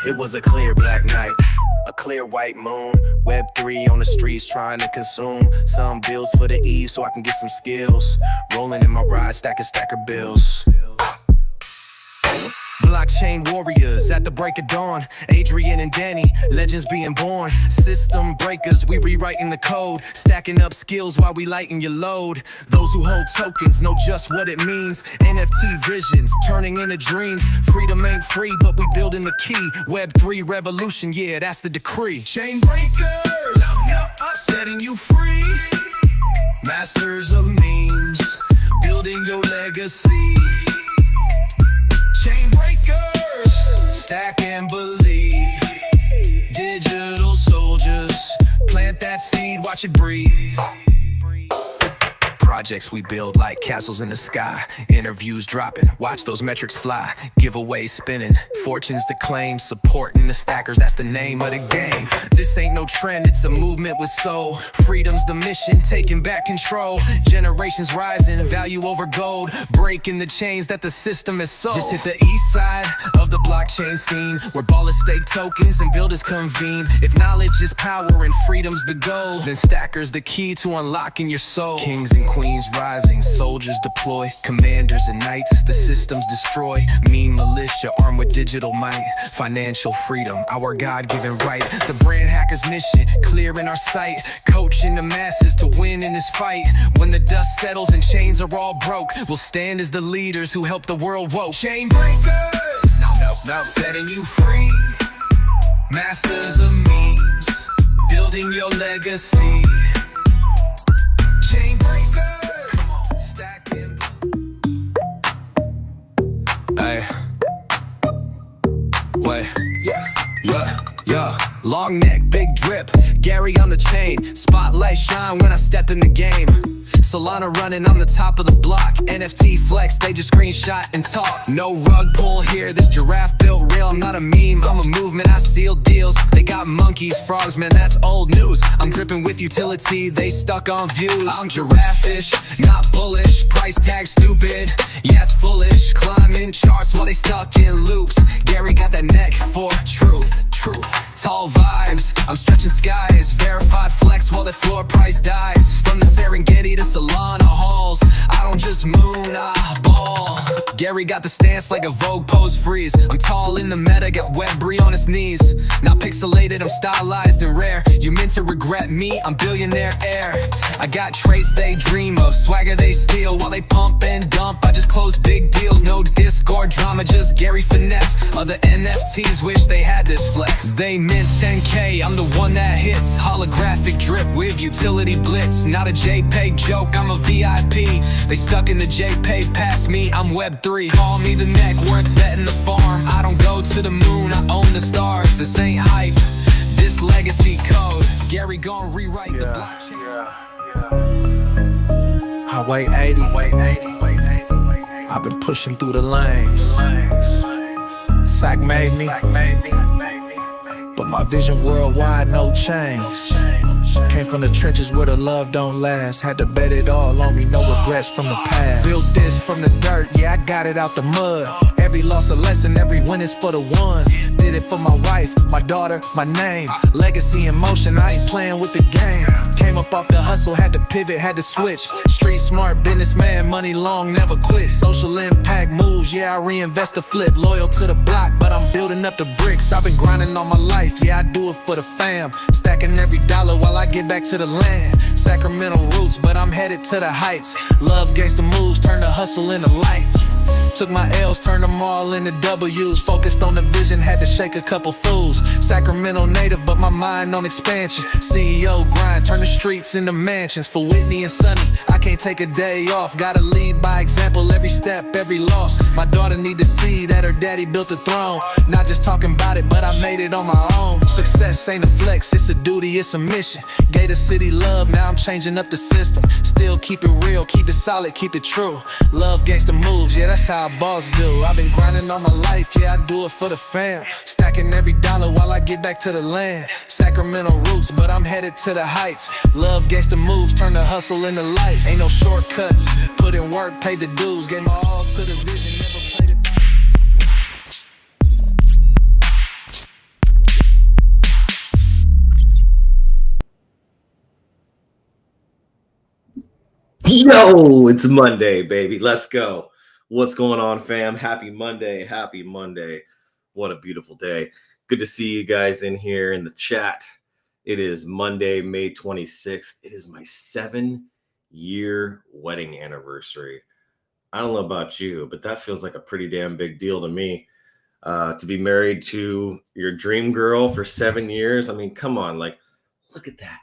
It was a clear black night, a clear white moon. Web3 on the streets trying to consume some bills for the eve so I can get some skills. Rolling in my ride, stack of bills. Blockchain warriors at the break of dawn. Adrian and Danny, legends being born. System breakers, we rewriting the code. Stacking up skills while we lighten your load. Those who hold tokens know just what it means. NFT visions, turning into dreams. Freedom ain't free, but we building the key. Web3 revolution, yeah, that's the decree. Chain breakers, setting you free. Masters of memes, building your legacy. Chain breakers, stack and believe. Digital soldiers, plant that seed, watch it breathe. Projects we build like castles in the sky. Interviews dropping, watch those metrics fly. Giveaways spinning, fortunes to claim. Supporting the stackers, that's the name of the game. This ain't no trend, it's a movement with soul. Freedom's the mission, taking back control. Generations rising, value over gold. Breaking the chains that the system has sold. Just hit the east side of the blockchain scene, where ballers stake tokens and builders convene. If knowledge is power and freedom's the goal, then stackers the key to unlocking your soul. Kings and queens rising, soldiers deploy. Commanders and knights, the systems destroy. Mean militia armed with digital might. Financial freedom, our God-given right. The brand hackers mission, clear in our sight. Coaching the masses to win in this fight. When the dust settles and chains are all broke, we'll stand as the leaders who help the world woke. Chain breakers, no, setting you free. Masters of memes, building your legacy. Chain breaker, stacking. Hey, wait, yeah. Long neck, big drip, Gary on the chain. Spotlight shine when I step in the game. Solana running on the top of the block. NFT flex, they just screenshot and talk. No rug pull here, this giraffe built real. I'm not a meme, I'm a movement, I seal deals. They got monkeys, frogs, man, that's old news. I'm dripping with utility, they stuck on views. I'm giraffe-ish, not bullish. Price tag stupid, yeah, it's foolish. Climbing charts while they stuck in loops. Gary got that neck for truth. Tall vibes, I'm stretching skies. Verified flex while the floor price dies. From the Serengeti to Solana halls, I don't just moon, I ball. Gary got the stance like a Vogue pose freeze. I'm tall in the meta, got Web3 on his knees. Not pixelated, I'm stylized and rare. You meant to regret me, I'm billionaire heir. I got traits they dream of, swagger they steal. While they pump and dump, I just close big deals. No Discord drama, just Gary finesse. Other NFTs wish they had this flex. They mint 10K, I'm the one that hits. Holographic drip with utility blitz. Not a JPEG joke, I'm a VIP. They stuck in the JPEG past me, I'm Web3. Call me the neck worth betting the farm. I don't go to the moon, I own the stars. This ain't hype, this legacy code. Gary gon' rewrite the blockchain. Highway 80. I've been pushing through the lanes. Sack made me, but my vision worldwide, no change. Came from the trenches where the love don't last. Had to bet it all on me, no regrets from the past. Built this from the dirt, yeah, I got it out the mud. Every loss a lesson, every win is for the ones. Did it for my wife, my daughter, my name. Legacy in motion, I ain't playing with the game. Came up off the hustle, had to pivot, had to switch. Street smart, businessman, money long, never quit. Social impact moves, yeah, I reinvest the flip. Loyal to the block, but I'm building up the bricks. I've been grinding all my life, yeah, I do it for the fam. Stacking every dollar while I get back to the land. Sacramento roots, but I'm headed to the heights. Love gangsta moves, turn the hustle into light. Took my L's, turned them all into W's. Focused on the vision, had to shake a couple fools. Sacramento native, but my mind on expansion. CEO grind, turn the streets into mansions. For Whitney and Sonny, I can't take a day off. Gotta lead by example, every step, every loss. My daughter need to see that her daddy built a throne. Not just talking about it, but I made it on my own. Success ain't a flex, it's a duty, it's a mission. Gave the city love, now I'm changing up the system. Still keep it real, keep it solid, keep it true. Love gangsta moves, yeah, that's how a boss do. I've been grinding all my life, yeah, I do it for the fam. Stacking every dollar while I get back to the land. Sacramento roots, but I'm headed to the heights. Love gangsta moves, turn the hustle into light. Ain't no shortcuts, put in work, paid the dues. Gave my all to the vision, never played it back. Yo, it's Monday, baby. Let's go. What's going on, fam? Happy Monday. Happy Monday. What a beautiful day. Good to see you guys in here in the chat. It is Monday, May 26th. It is my 7-year wedding anniversary. I don't know about you, but that feels like a pretty damn big deal to me. To be married to your dream girl for 7 years. I mean, come on. Like, look at that.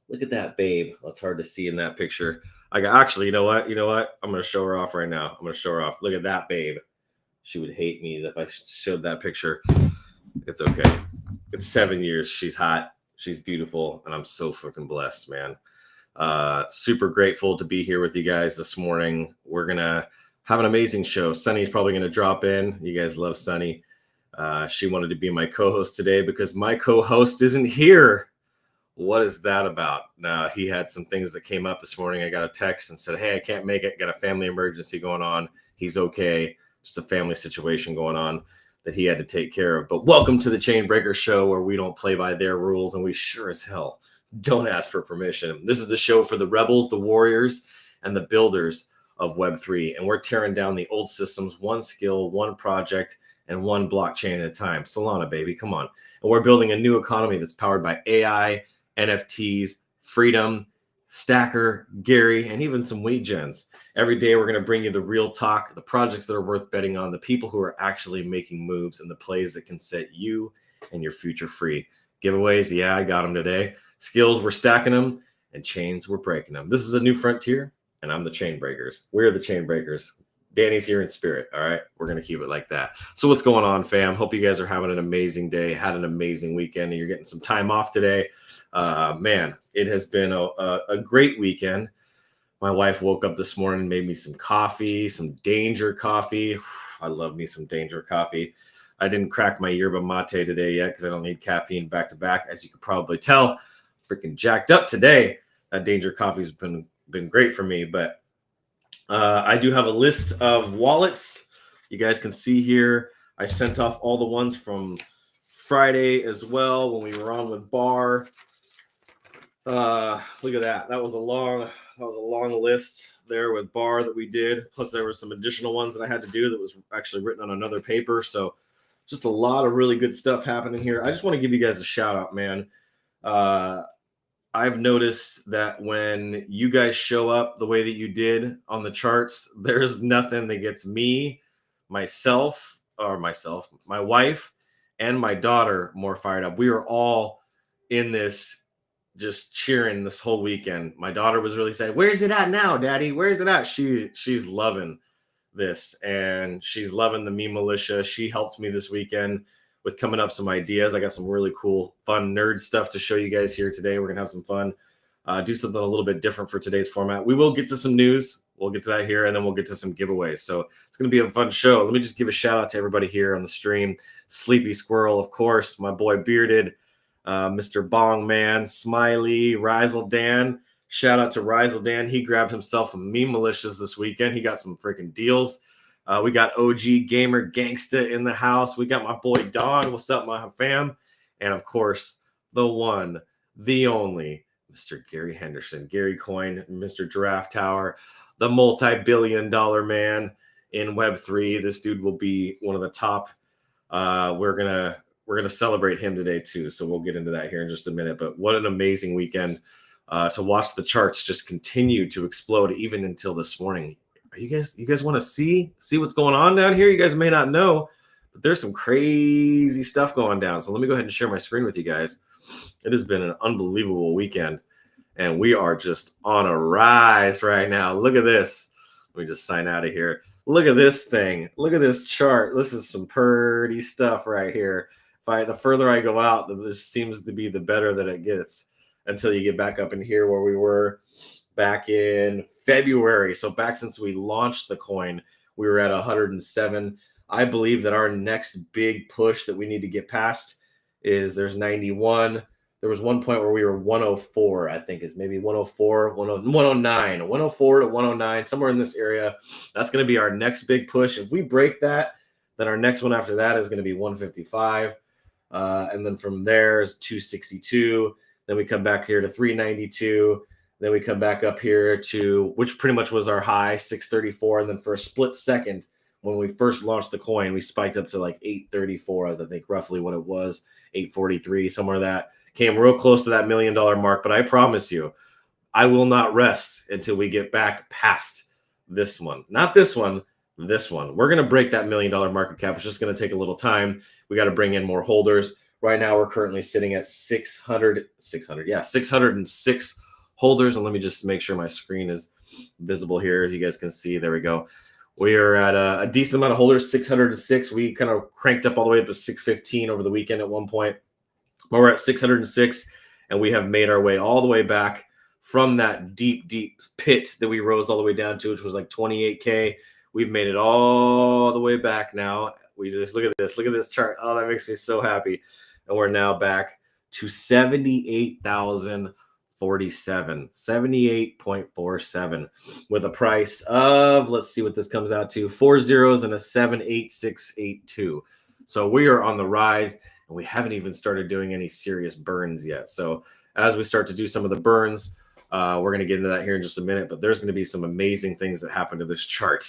Look at that, babe. Well, it's hard to see in that picture. Actually, you know what? I'm going to show her off right now. I'm going to show her off. Look at that, babe. She would hate me if I showed that picture. It's okay. It's 7 years. She's hot. She's beautiful. And I'm so fucking blessed, man. Super grateful to be here with you guys this morning. We're going to have an amazing show. Sunny's probably going to drop in. You guys love Sunny. She wanted to be my co-host today because my co-host isn't here. What is that about? Now, he had some things that came up this morning. I got a text and said, hey, I can't make it. Got a family emergency going on. He's okay. Just a family situation going on that he had to take care of. But welcome to the Chain Breaker Show, where we don't play by their rules and we sure as hell don't ask for permission. This is the show for the rebels, the warriors, and the builders of Web3. And we're tearing down the old systems, one skill, one project, and one blockchain at a time. Solana, baby, come on. And we're building a new economy that's powered by AI, NFTs, freedom, Stacker, Gary, and even some weed gens. Every day, we're going to bring you the real talk, the projects that are worth betting on, the people who are actually making moves, and the plays that can set you and your future free. Giveaways, yeah, I got them today. Skills, we're stacking them, and chains, we're breaking them. This is a new frontier, and I'm the Chain Breakers. We're the Chain Breakers. Danny's here in spirit, all right? We're going to keep it like that. So what's going on, fam? Hope you guys are having an amazing day, had an amazing weekend, and you're getting some time off today. Man, it has been a great weekend. My wife woke up this morning, made me some coffee, some Danger coffee. I love me some Danger coffee. I didn't crack my yerba mate today yet because I don't need caffeine back to back. As you could probably tell, freaking jacked up today. That Danger coffee's been great for me, but I do have a list of wallets. You guys can see here. I sent off all the ones from Friday as well when we were on with Bar. Look at that. That was a long list there with Bar that we did. Plus there were some additional ones that I had to do that was actually written on another paper. So just a lot of really good stuff happening here. I just want to give you guys a shout out, man. I've noticed that when you guys show up the way that you did on the charts, there's nothing that gets my wife, and my daughter more fired up. We were all in this just cheering this whole weekend. My daughter was really saying, "Where's it at now, Daddy? Where's it at?" She's loving this, and she's loving the meme militia. She helped me this weekend with coming up some ideas. I got some really cool, fun nerd stuff to show you guys here today. We're gonna have some fun, do something a little bit different for today's format. We will get to some news. We'll get to that here, and then we'll get to some giveaways. So it's gonna be a fun show. Let me just give a shout out to everybody here on the stream. Sleepy Squirrel, of course, my boy Bearded, Mr. Bong Man, Smiley, Rizel Dan. Shout out to Rizel Dan. He grabbed himself a meme militias this weekend. He got some freaking deals. We got OG Gamer Gangsta in the house. We got my boy Don. What's up, my fam? And of course, the one, the only, Mr. Gary Henderson, Gary Coin, Mr. Giraffe Tower, the multi-billion-dollar man in Web3. This dude will be one of the top. We're gonna celebrate him today too. So we'll get into that here in just a minute. But what an amazing weekend to watch the charts just continue to explode even until this morning. You guys want to see what's going on down here? You guys may not know, but there's some crazy stuff going down. So let me go ahead and share my screen with you guys. It has been an unbelievable weekend, and we are just on a rise right now. Look at this. Let me just sign out of here. Look at this thing. Look at this chart. This is some pretty stuff right here. The further I go out, this seems to be the better that it gets until you get back up in here where we were back in February. So back since we launched the coin, we were at 107. I believe that our next big push that we need to get past is there's 91. There was one point where we were 104, I think is maybe 104, 109, 104 to 109, somewhere in this area. That's going to be our next big push. If we break that, then our next one after that is going to be 155. And then from there is 262. Then we come back here to 392. Then we come back up here to, which pretty much was our high, 634. And then for a split second, when we first launched the coin, we spiked up to like 834, as I think roughly what it was, 843, somewhere that came real close to that $1 million mark. But I promise you, I will not rest until we get back past this one. Not this one, this one. We're going to break that $1 million market cap. It's just going to take a little time. We got to bring in more holders. Right now, we're currently sitting at 606 holders. And let me just make sure my screen is visible here. As you guys can see, there we go. We are at a decent amount of holders, 606. We kind of cranked up all the way up to 615 over the weekend at one point. But we're at 606, and we have made our way all the way back from that deep, deep pit that we rose all the way down to, which was like 28K. We've made it all the way back now. We just look at this chart. Oh, that makes me so happy. And we're now back to 78,047, 78.47 with a price of, let's see what this comes out to, 4 zeros and a 78682. So we are on the rise, and we haven't even started doing any serious burns yet. So as we start to do some of the burns, we're going to get into that here in just a minute, but there's going to be some amazing things that happen to this chart.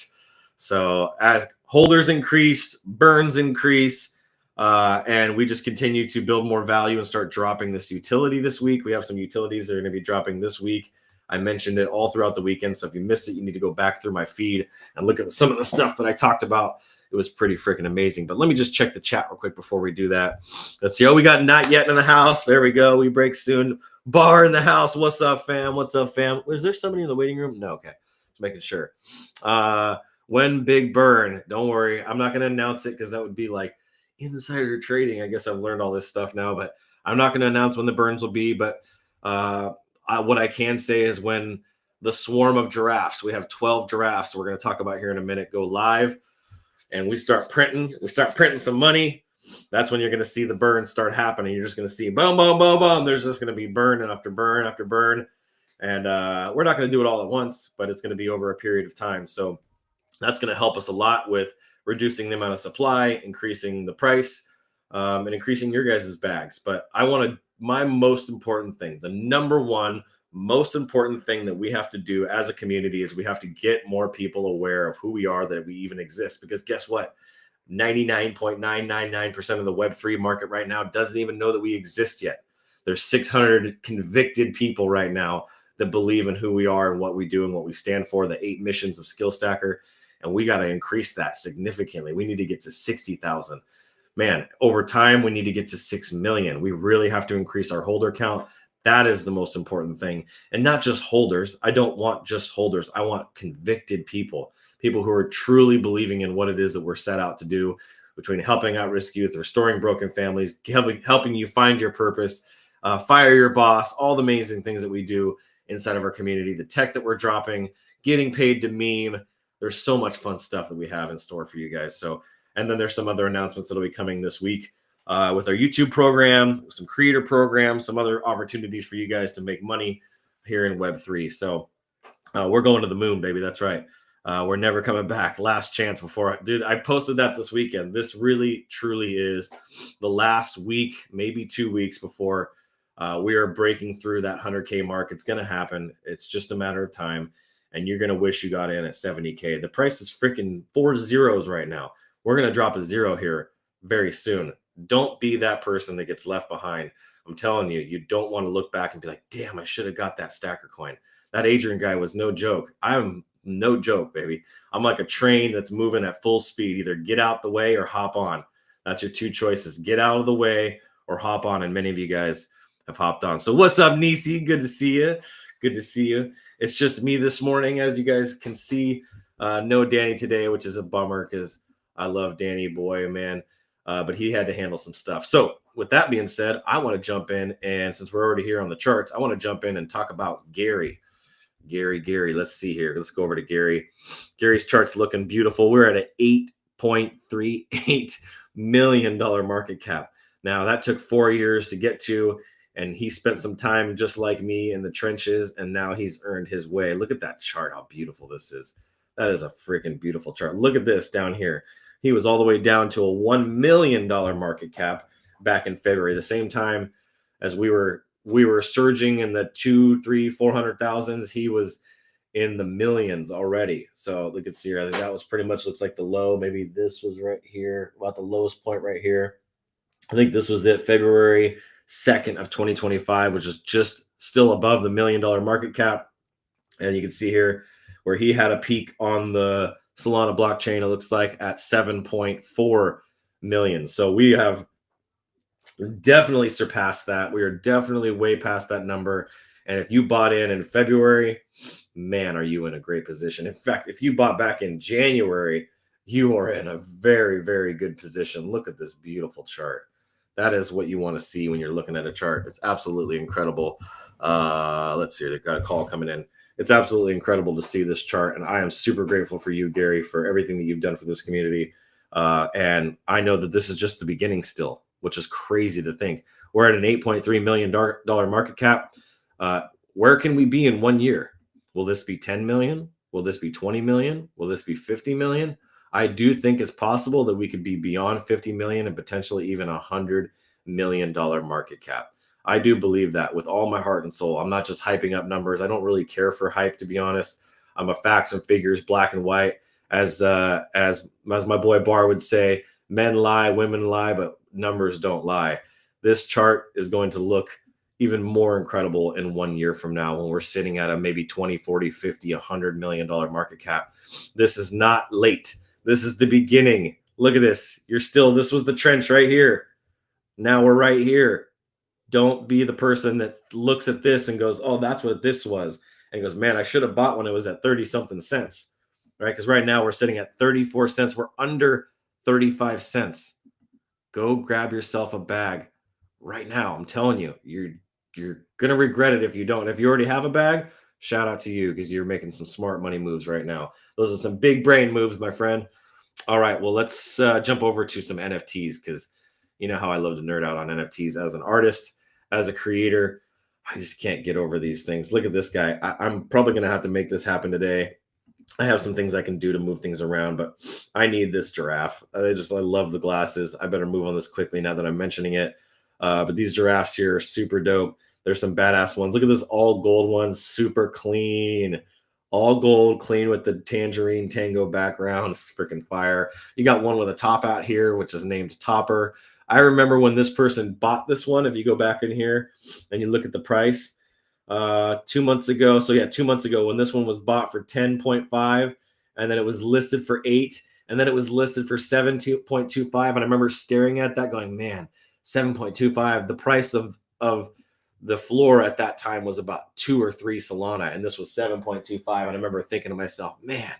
So as holders increase, burns increase, and we just continue to build more value and start dropping this utility this week. We have some utilities that are going to be dropping this week. I mentioned it all throughout the weekend, so if you missed it, you need to go back through my feed and look at some of the stuff that I talked about. It was pretty freaking amazing. But let me just check the chat real quick before we do that. Let's see. Oh, we got Not Yet in the house. There we go. We break soon. Bar in the house. What's up, fam? What's up, fam? Is there somebody in the waiting room? No. Okay. Just making sure. When big burn, don't worry. I'm not going to announce it because that would be like insider trading. I guess I've learned all this stuff now, but I'm not going to announce when the burns will be. But what I can say is when the swarm of giraffes, we have 12 giraffes we're going to talk about here in a minute, go live, and we start printing some money. That's when you're going to see the burn start happening. You're just going to see boom, boom, boom, boom. There's just going to be burn after burn after burn. And we're not going to do it all at once, but it's going to be over a period of time. So that's going to help us a lot with reducing the amount of supply, increasing the price, and increasing your guys' bags. But my most important thing, the number one most important thing that we have to do as a community is we have to get more people aware of who we are, that we even exist. Because guess what? 99.999% of the Web3 market right now doesn't even know that we exist yet. There's 600 convicted people right now that believe in who we are and what we do and what we stand for, the 8 missions of Skill Stacker. And we got to increase that significantly. We need to get to 60,000. Man, over time, we need to get to 6 million. We really have to increase our holder count. That is the most important thing. And not just holders. I don't want just holders. I want convicted people who are truly believing in what it is that we're set out to do, between helping out risk youth, restoring broken families, helping you find your purpose, fire your boss, all the amazing things that we do inside of our community, the tech that we're dropping, getting paid to meme. There's so much fun stuff that we have in store for you guys. So, and then there's some other announcements that'll be coming this week with our YouTube program, some creator programs, some other opportunities for you guys to make money here in Web3. So we're going to the moon, baby. That's right. We're never coming back. Last chance before, dude, I posted that this weekend. This really, truly is the last week, maybe 2 weeks before we are breaking through that 100K mark. It's going to happen. It's just a matter of time. And you're going to wish you got in at 70K. The price is freaking 4 zeros right now. We're going to drop a zero here very soon. Don't be that person that gets left behind. I'm telling you, you don't want to look back and be like, damn, I should have got that stacker coin. That Adrian guy was no joke. I'm no joke, baby. I'm like a train that's moving at full speed. Either get out the way or hop on. That's your two choices. Get out of the way or hop on. And many of you guys have hopped on. So what's up, Nisi? Good to see you. Good to see you. It's just me this morning, as you guys can see. No Danny today, which is a bummer because I love Danny, boy, man. But he had to handle some stuff. So with that being said, I want to jump in. And since we're already here on the charts, I want to jump in and talk about Gary. Gary, let's see here. Let's go over to Gary. Gary's chart's looking beautiful. We're at an $8.38 million market cap. Now, that took 4 years to get to, and he spent some time just like me in the trenches, and now he's earned his way. Look at that chart, how beautiful this is. That is a freaking beautiful chart. Look at this down here. He was all the way down to a $1 million market cap back in February, the same time as we were we were surging in the 2, 3, 400,000s. He was in the millions already. So look at see here. I think that was pretty much looks like the low. Maybe this was right here, about the lowest point right here. I think this was it, February 2nd of 2025, which is just still above the $1 million market cap. And you can see here where he had a peak on the Solana blockchain, it looks like at 7.4 million. So we have definitely surpassed that. We are definitely way past that number. And if you bought in February, man, are you in a great position. In fact, if you bought back in January, you are in a very, very good position. Look at this beautiful chart. That is what you want to see when you're looking at a chart. It's absolutely incredible. Let's see. They've got a call coming in. It's absolutely incredible to see this chart. And I am super grateful for you, Gary, for everything that you've done for this community. And I know that this is just the beginning still, which is crazy to think. We're at an $8.3 million market cap. Where can we be in 1 year? Will this be 10 million? Will this be 20 million? Will this be 50 million? I do think it's possible that we could be beyond 50 million and potentially even $100 million market cap. I do believe that with all my heart and soul. I'm not just hyping up numbers. I don't really care for hype, to be honest. I'm a facts and figures, black and white. As my boy Barr would say, men lie, women lie, but numbers don't lie. This chart is going to look even more incredible in 1 year from now when we're sitting at a maybe 20, 40, 50, $100 million market cap. This is not late. This is the beginning. Look at this. This was the trench right here. Now we're right here. Don't be the person that looks at this and goes, oh, that's what this was. And goes, man, I should have bought when it was at 30 something cents, right? Because right now we're sitting at 34 cents. We're under 35 cents. Go grab yourself a bag right now. I'm telling you, you're going to regret it if you don't. If you already have a bag, shout out to you because you're making some smart money moves right now. Those are some big brain moves, my friend. All right, well, let's jump over to some NFTs because you know how I love to nerd out on NFTs as an artist, as a creator. I just can't get over these things. Look at this guy. I'm probably going to have to make this happen today. I have some things I can do to move things around, but I need this giraffe. I love the glasses. I better move on this quickly now that I'm mentioning it. But these giraffes here are super dope. There's some badass ones. Look at this all gold one, super clean. All gold, clean with the tangerine tango background. It's freaking fire. You got one with a top out here, which is named Topper. I remember when this person bought this one. If you go back in here and you look at the price, 2 months ago. So yeah, 2 months ago when this one was bought for 10.5, and then it was listed for 8, and then it was listed for 7.25. And I remember staring at that going, man, 7.25. The price of the floor at that time was about 2 or 3 Solana, and this was 7.25. And I remember thinking to myself, man,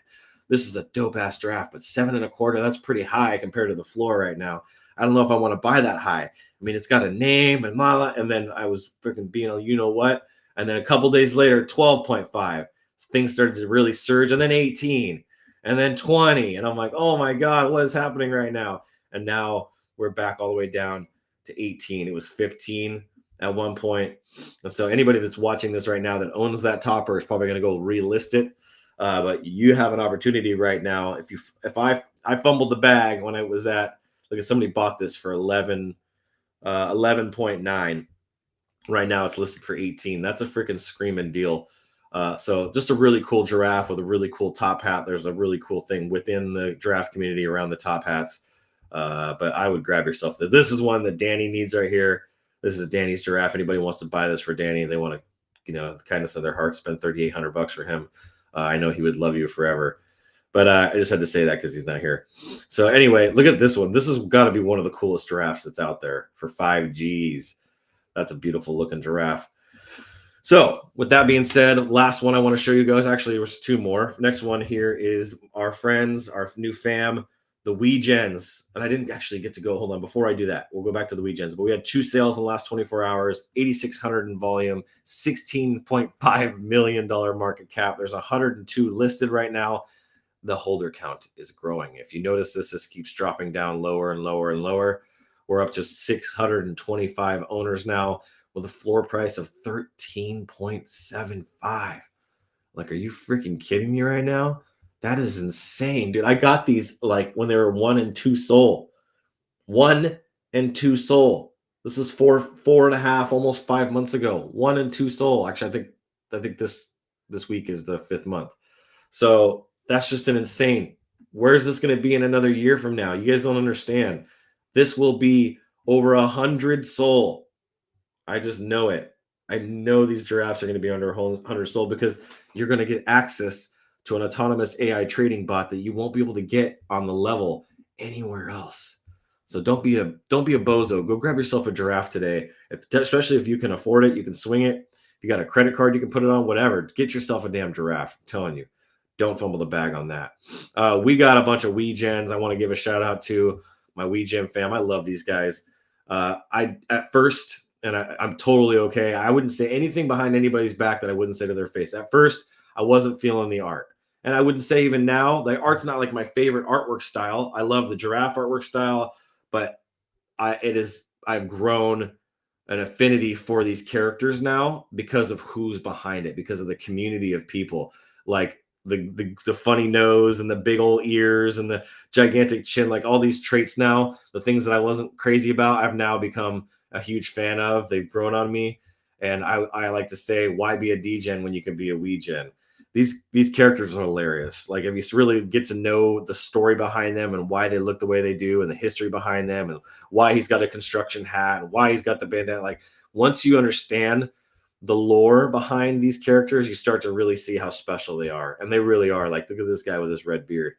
this is a dope ass draft, but 7.25, that's pretty high compared to the floor right now. I don't know if I want to buy that high. I mean, it's got a name and mala, and then I was freaking being a you know what. And then a couple days later, 12.5. Things started to really surge, and then 18, and then 20. And I'm like, oh my God, what is happening right now? And now we're back all the way down to 18. It was 15 at one point. And so anybody that's watching this right now that owns that Topper is probably going to go relist it. But you have an opportunity right now. If I fumbled the bag when I was at, look at somebody bought this for 11.9. Right now it's listed for 18. That's a freaking screaming deal. So just a really cool giraffe with a really cool top hat. There's a really cool thing within the giraffe community around the top hats. But I would grab yourself. This is one that Danny needs right here. This is Danny's giraffe. Anybody wants to buy this for Danny, they want to, the kindness of their heart, spend $3,800 for him. I know he would love you forever. But I just had to say that because he's not here. So anyway, look at this one. This has got to be one of the coolest giraffes that's out there for 5Gs. That's a beautiful looking giraffe. So with that being said, last one I want to show you guys. Actually, there's 2 more. Next one here is our friends, our new fam, the WeGens. And I didn't actually get to go. Hold on. Before I do that, we'll go back to the WeGens. But we had 2 sales in the last 24 hours, 8,600 in volume, $16.5 million market cap. There's 102 listed right now. The holder count is growing. If you notice this keeps dropping down lower and lower and lower. We're up to 625 owners now with a floor price of 13.75. Like, are you freaking kidding me right now? That is insane, dude. I got these like when they were 1 and 2 soul. 1 and 2 soul. This is 4.5, almost 5 months ago. 1 and 2 sold. Actually, I think this week is the 5th month. So that's just an insane. Where's this going to be in another year from now? You guys don't understand. This will be over 100 sold. I just know it. I know these giraffes are going to be under 100 sold because you're going to get access to an autonomous AI trading bot that you won't be able to get on the level anywhere else. So don't be a bozo. Go grab yourself a giraffe today. Especially if you can afford it, you can swing it. If you got a credit card, you can put it on. Whatever. Get yourself a damn giraffe. I'm telling you, don't fumble the bag on that. We got a bunch of Wii Gens. I want to give a shout out to my Wii Gen fam. I love these guys. I at first. And I'm totally okay. I wouldn't say anything behind anybody's back that I wouldn't say to their face. At first, I wasn't feeling the art. And I wouldn't say even now, the art's not like my favorite artwork style. I love the giraffe artwork style, but I've grown an affinity for these characters now because of who's behind it, because of the community of people. Like the funny nose and the big old ears and the gigantic chin, like all these traits now, the things that I wasn't crazy about, I've now become a huge fan of. They've grown on me, and I like to say, why be a D-Gen when you can be a Wii Gen? These characters are hilarious. Like if you really get to know the story behind them and why they look the way they do and the history behind them and why he's got a construction hat and why he's got the bandana, like once you understand the lore behind these characters, you start to really see how special they are. And they really are. Like, look at this guy with his red beard.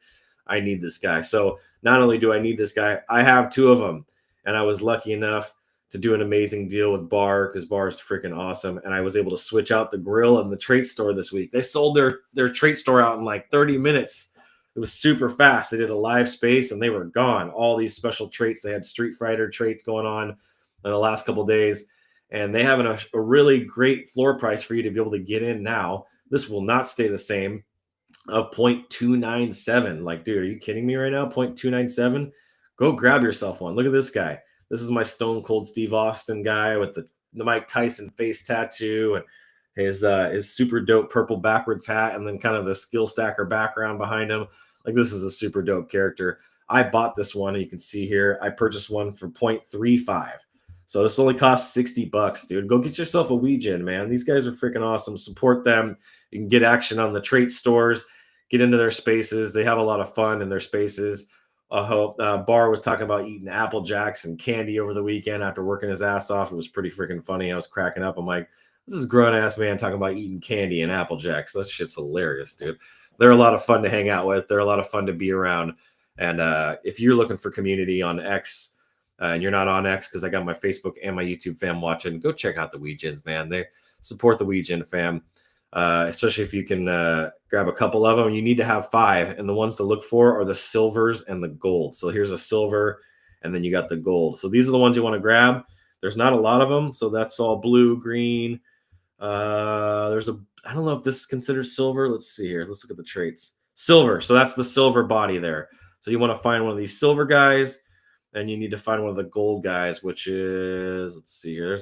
I need this guy. So not only do I need this guy, I have 2 of them, and I was lucky enough to do an amazing deal with Bar because Bar is freaking awesome. And I was able to switch out the grill and the trait store this week. They sold their trait store out in like 30 minutes. It was super fast. They did a live space and they were gone. All these special traits. They had Street Fighter traits going on in the last couple of days. And they have a really great floor price for you to be able to get in now. This will not stay the same, of 0.297. Like, dude, are you kidding me right now? 0.297? Go grab yourself one. Look at this guy. This is my Stone Cold Steve Austin guy with the Mike Tyson face tattoo and his super dope purple backwards hat and then kind of the skill stacker background behind him. Like, this is a super dope character. I bought this one. You can see here, I purchased one for 0.35. So this only costs $60, dude. Go get yourself a Wii Gen, man. These guys are freaking awesome. Support them. You can get action on the trait stores, get into their spaces. They have a lot of fun in their spaces. I hope Bar was talking about eating Apple Jacks and candy over the weekend after working his ass off. It was pretty freaking funny. I was cracking up. I'm like, this is a grown ass man talking about eating candy and Apple Jacks. That shit's hilarious, dude. They're a lot of fun to hang out with. They're a lot of fun to be around. And if you're looking for community on X and you're not on X, because I got my Facebook and my YouTube fam watching, go check out the Wii Gens, man. They support the Wii Gen fam. Especially if you can grab a couple of them. You need to have 5, and the ones to look for are the silvers and the gold. So here's a silver, and then you got the gold. So these are the ones you want to grab. There's not a lot of them, so that's all blue, green. I don't know if this is considered silver. Let's see here. Let's look at the traits. Silver. So that's the silver body there. So you want to find one of these silver guys, and you need to find one of the gold guys, which is, let's see here.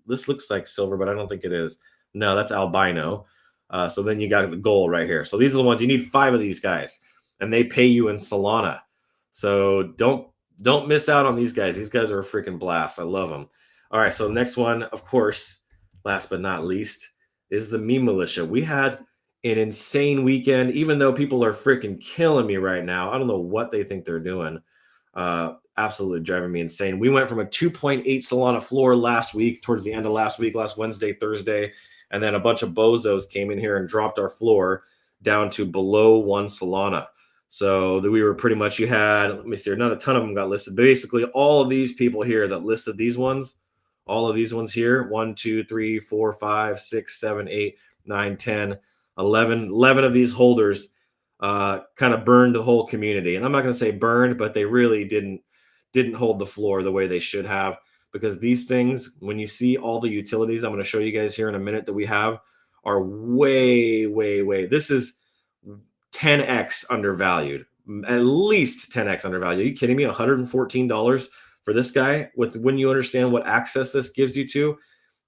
This looks like silver, but I don't think it is. No, that's albino. So then you got the gold right here. So these are the ones you need 5 of these guys, and they pay you in Solana. So don't miss out on these guys. These guys are a freaking blast. I love them. All right. So the next one, of course, last but not least, is the Meme Militia. We had an insane weekend, even though people are freaking killing me right now. I don't know what they think they're doing. Absolutely driving me insane. We went from a 2.8 Solana floor last week, towards the end of last week, last Wednesday, Thursday. And then a bunch of bozos came in here and dropped our floor down to below 1 Solana. So we were pretty much, you had, let me see, not a ton of them got listed. Basically, all of these people here that listed these ones, all of these ones here, 1, 2, 3, 4, 5, 6, 7, 8, 9, 10, 11 of these holders kind of burned the whole community. And I'm not going to say burned, but they really didn't hold the floor the way they should have. Because these things, when you see all the utilities I'm going to show you guys here in a minute that we have, are way, way, way. This is 10x undervalued, at least 10x undervalued. Are you kidding me? $114 for this guy, when you understand what access this gives you to,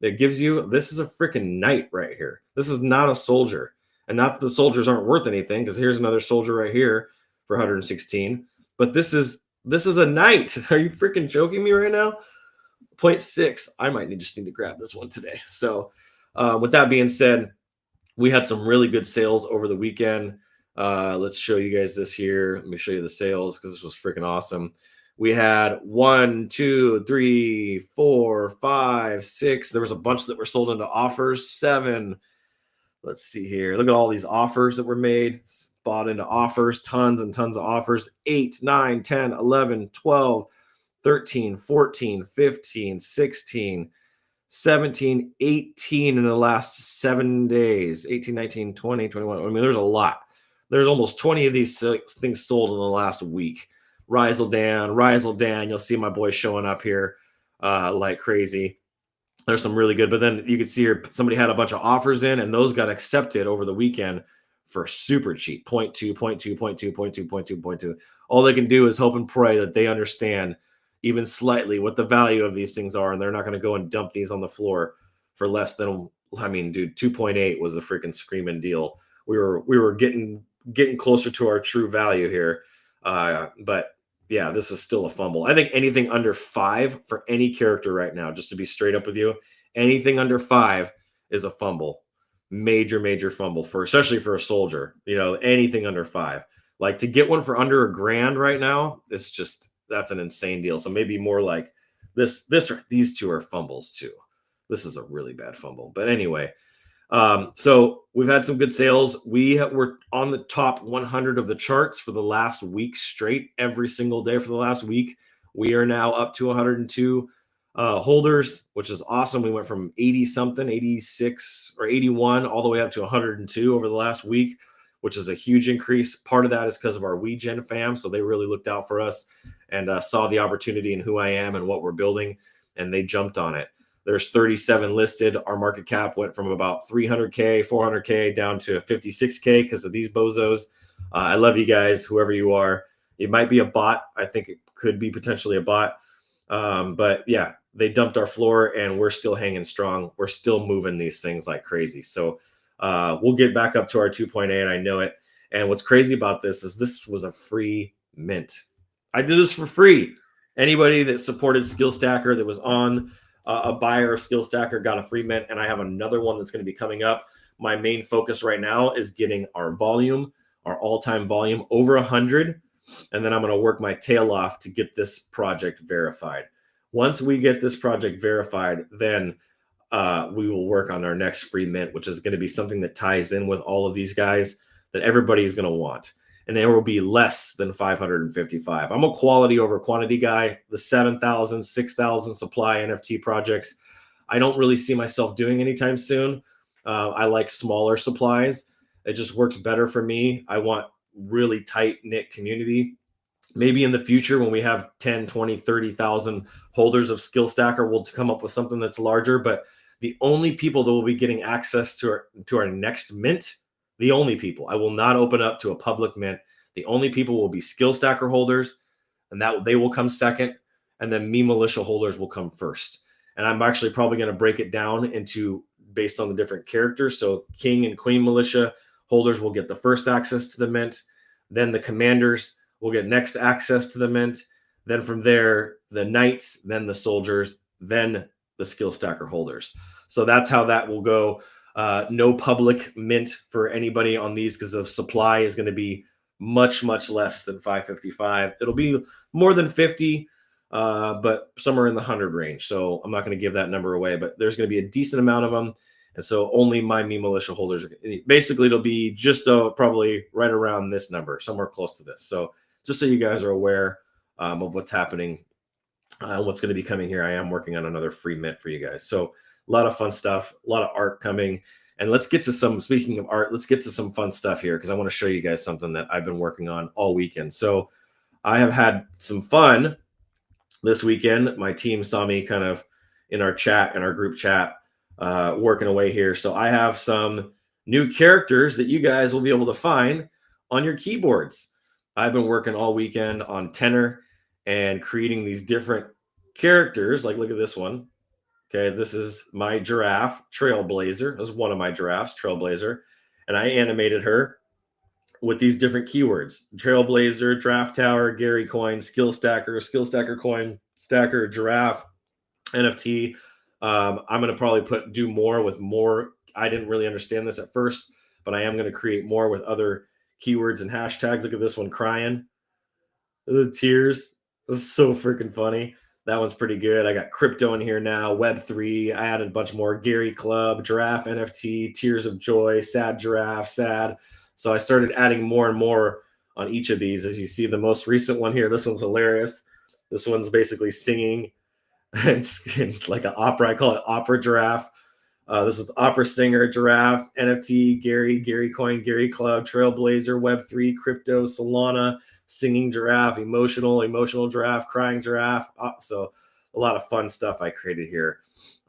that gives you, this is a freaking knight right here. This is not a soldier. And not that the soldiers aren't worth anything, because here's another soldier right here for 116. But this is a knight. Are you freaking joking me right now? 0.6. I might just need to grab this one today. So with that being said, we had some really good sales over the weekend. Let's show you guys this here. Let me show you the sales because this was freaking awesome. We had 1, 2, 3, 4, 5, 6. There was a bunch that were sold into offers. 7. Let's see here. Look at all these offers that were made, bought into offers, tons and tons of offers. 8, 9, 10, 11, 12, 13, 14, 15, 16, 17, 18 in the last 7 days. 18, 19, 20, 21. I mean, there's a lot. There's almost 20 of these things sold in the last week. Rizel Dan. You'll see my boy showing up here like crazy. There's some really good, but then you can see here somebody had a bunch of offers in, and those got accepted over the weekend for super cheap. 0.2, 0.2, 0.2, 0.2, 0.2, 0.2. All they can do is hope and pray that they understand even slightly what the value of these things are, and they're not going to go and dump these on the floor for less than, I mean, dude, 2.8 was a freaking screaming deal. We were getting closer to our true value here. But yeah, this is still a fumble. I think anything under 5 for any character right now, just to be straight up with you, anything under 5 is a fumble. Major fumble for, especially for a soldier, anything under 5. Like to get one for under $1,000 right now, that's an insane deal. So maybe more like these two are fumbles too. This is a really bad fumble. But anyway, so we've had some good sales. We were on the top 100 of the charts for the last week straight, every single day for the last week. We are now up to 102 holders, which is awesome. We went from 80 something, 86 or 81, all the way up to 102 over the last week, which is a huge increase. Part of that is because of our WeGen fam. So they really looked out for us and saw the opportunity in who I am and what we're building, and they jumped on it. There's 37 listed. Our market cap went from about 300K, 400K down to 56K because of these bozos. I love you guys, whoever you are. It might be a bot. I think it could be potentially a bot. But yeah, they dumped our floor and we're still hanging strong. We're still moving these things like crazy. So we'll get back up to our 2.8. I know it. And what's crazy about this is this was a free mint. I did this for free. Anybody that supported Skill Stacker that was on a buyer of Skill Stacker got a free mint, and I have another one that's going to be coming up. My main focus right now is getting our volume, our all-time volume over 100, and then I'm going to work my tail off to get this project verified. Once we get this project verified, then we will work on our next free mint, which is going to be something that ties in with all of these guys that everybody is going to want. And there will be less than 555. I'm a quality over quantity guy. The 7,000, 6,000 supply NFT projects, I don't really see myself doing anytime soon. I like smaller supplies. It just works better for me. I want really tight-knit community. Maybe in the future when we have 10, 20, 30,000 holders of Skill Stacker, we'll come up with something that's larger. But the only people that will be getting access to our next mint, the only people, I will not open up to a public mint. The only people will be Skill Stacker holders, and that they will come second, and then me militia holders will come first. And I'm actually probably going to break it down into based on the different characters. So King and Queen militia holders will get the first access to the mint. Then the commanders will get next access to the mint. Then from there, the knights, then the soldiers, then the Skill Stacker holders. So that's how that will go. No public mint for anybody on these because the supply is going to be much less than 555. It'll be more than 50, but somewhere in the 100 range. So I'm not going to give that number away, but there's going to be a decent amount of them. And so only my Me Militia holders, basically it'll be just probably right around this number, somewhere close to this. So just so you guys are aware of what's happening, what's going to be coming here. I am working on another free mint for you guys. So a lot of fun stuff, a lot of art coming. And let's get to some, speaking of art, let's get to some fun stuff here because I want to show you guys something that I've been working on all weekend. So I have had some fun this weekend. My team saw me kind of in our chat, in our group chat, working away here. So I have some new characters that you guys will be able to find on your keyboards. I've been working all weekend on Tenor and creating these different characters. Like, look at this one. Okay, this is my giraffe, Trailblazer. This is one of my giraffes, Trailblazer. And I animated her with these different keywords. Trailblazer, Draft Tower, Gary Coin, Skill Stacker Coin, Stacker, Giraffe. NFT. I'm going to probably do more with more. I didn't really understand this at first, but I am going to create more with other keywords and hashtags. Look at this one, crying. The tears. This is so freaking funny. That one's pretty good. I got crypto in here now, Web3. I added a bunch more. Gary Club, Giraffe NFT, Tears of Joy, Sad Giraffe, Sad. So I started adding more and more on each of these. As you see, the most recent one here, this one's hilarious. This one's basically singing. It's like an opera. I call it Opera Giraffe. This is Opera Singer, Giraffe, NFT, Gary Coin, Gary Club, Trailblazer, Web3, Crypto, Solana, Singing Giraffe, Emotional Giraffe, Crying Giraffe. So a lot of fun stuff I created here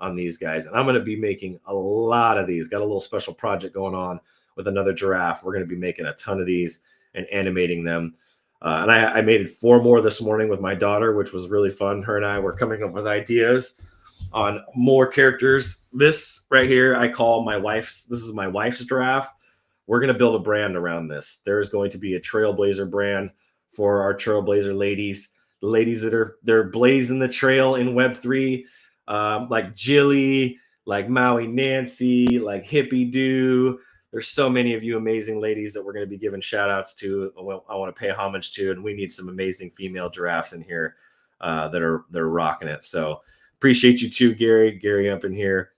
on these guys. And I'm going to be making a lot of these. Got a little special project going on with another giraffe. We're going to be making a ton of these and animating them. And I made 4 more this morning with my daughter, which was really fun. Her and I were coming up with ideas on more characters. This right here, I call this is my wife's giraffe. We're going to build a brand around this. There's going to be a Trailblazer brand for our Trailblazer ladies, the ladies they're blazing the trail in Web3, like Jilly, like Maui Nancy, like Hippie Doo. There's so many of you amazing ladies that we're going to be giving shout outs to. I want to pay homage to, and we need some amazing female giraffes in here they're rocking it. So appreciate you too, Gary up in here.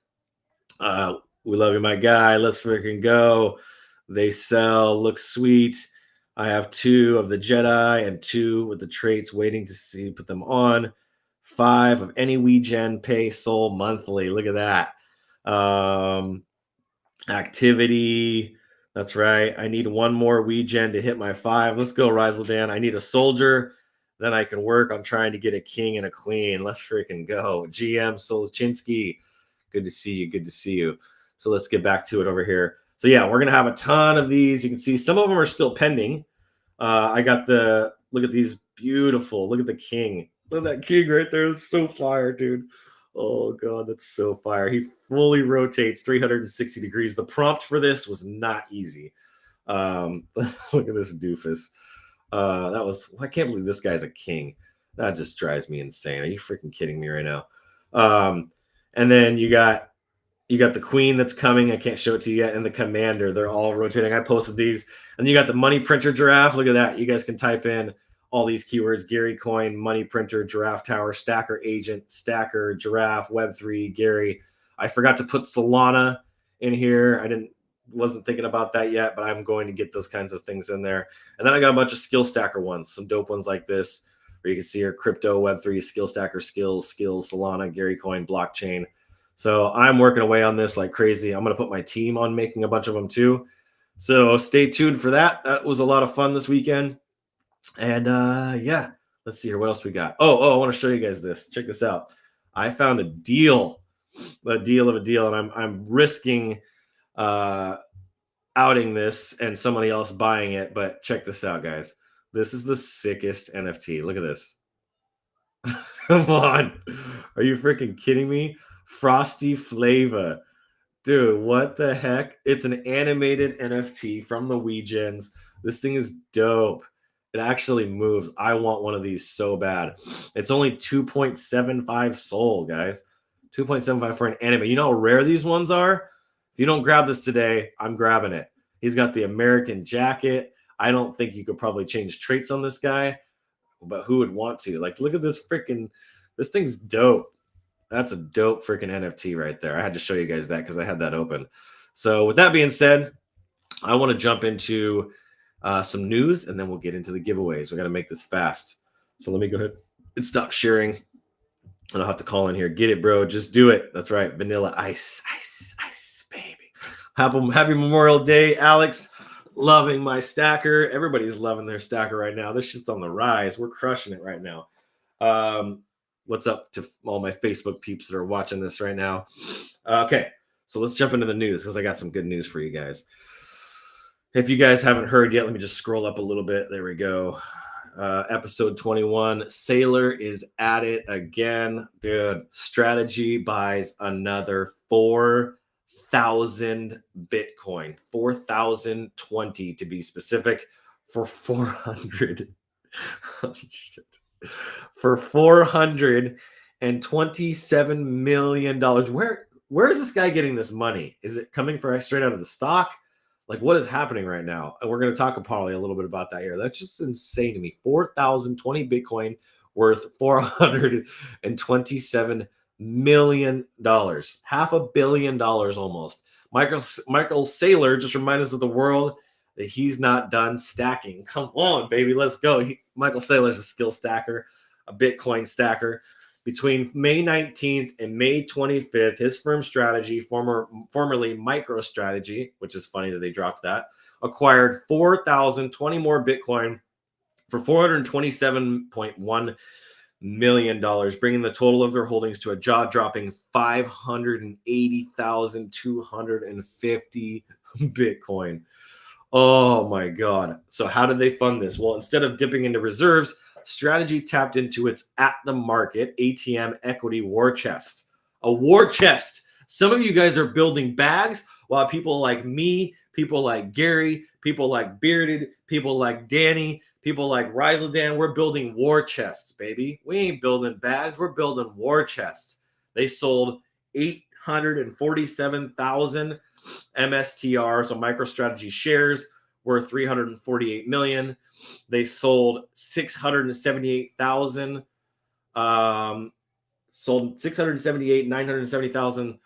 We love you, my guy. Let's freaking go. They sell, look sweet. I have 2 of the Jedi and 2 with the traits waiting to see, put them on. 5 of any WeGen pay soul monthly. Look at that. Activity. That's right. I need 1 more WeGen to hit my 5. Let's go, Rizeldan. I need a soldier. Then I can work on trying to get a king and a queen. Let's freaking go. GM Solchinsky. Good to see you. Good to see you. So let's get back to it over here. So yeah, we're going to have a ton of these. You can see some of them are still pending. I got look at these beautiful. Look at the king. Look at that king right there. It's so fire, dude. Oh, God, that's so fire. He fully rotates 360 degrees. The prompt for this was not easy. Look at this doofus. I can't believe this guy's a king. That just drives me insane. Are you freaking kidding me right now? And then you got the queen that's coming. I can't show it to you yet. And the commander. They're all rotating. I posted these. And you got the money printer giraffe. Look at that. You guys can type in all these keywords: Gary Coin, money printer, giraffe tower, stacker agent, stacker, giraffe, Web3, Gary. I forgot to put Solana in here. Wasn't thinking about that yet, but I'm going to get those kinds of things in there. And then I got a bunch of skill stacker ones, some dope ones like this, where you can see here: crypto, Web3, skill stacker, skills, Solana, Gary Coin, blockchain. So I'm working away on this like crazy. I'm going to put my team on making a bunch of them too. So stay tuned for that. That was a lot of fun this weekend. And yeah, let's see here. What else we got? Oh, I want to show you guys this. Check this out. I found a deal of a deal, and I'm risking outing this and somebody else buying it. But check this out, guys. This is the sickest NFT. Look at this. Come on. Are you freaking kidding me? Frosty Flava. Dude, what the heck? It's an animated NFT from the WeGens. This thing is dope. It actually moves. I want one of these so bad. It's only 2.75 soul, guys. 2.75 for an anime. You know how rare these ones are? If you don't grab this today, I'm grabbing it. He's got the American jacket. I don't think you could probably change traits on this guy, but who would want to? Like, look at this this thing's dope. That's a dope freaking NFT right there. I had to show you guys that because I had that open. So with that being said, I want to jump into some news, and then we'll get into the giveaways. We got to make this fast. So let me go ahead and stop sharing. And I'll have to call in here. Get it, bro. Just do it. That's right. Vanilla ice, baby. Happy Memorial Day, Alex. Loving my stacker. Everybody's loving their stacker right now. This shit's on the rise. We're crushing it right now. What's up to all my Facebook peeps that are watching this right now? Okay, so let's jump into the news because I got some good news for you guys. If you guys haven't heard yet, let me just scroll up a little bit. There we go. Episode 21. Sailor is at it again. Dude, Strategy buys another 4,000 Bitcoin. 4,020 to be specific, for 400. Oh, shit. For $450 million. Where is this guy getting this money? Is it coming from straight out of the stock? Like, what is happening right now? And we're going to talk probably a little bit about that here. That's just insane to me. 4,020 Bitcoin worth $427 million. $500 million almost. Michael Saylor just reminded us of the world that he's not done stacking. Come on, baby, let's go. Michael Saylor's a skill stacker, a Bitcoin stacker. Between May 19th and May 25th, his firm Strategy, formerly MicroStrategy, which is funny that they dropped that, acquired 4,020 more Bitcoin for $427.1 million, bringing the total of their holdings to a jaw-dropping 580,250 Bitcoin. Oh my God. So how did they fund this? Well, instead of dipping into reserves, Strategy tapped into its at-the-market ATM equity war chest. A war chest. Some of you guys are building bags, while people like me, people like Gary, people like Bearded, people like Danny, people like Riseldan, we're building war chests, baby. We ain't building bags. We're building war chests. They sold 847,000 MSTR, so MicroStrategy shares, worth $348 million. They sold 678,000, sold 970,000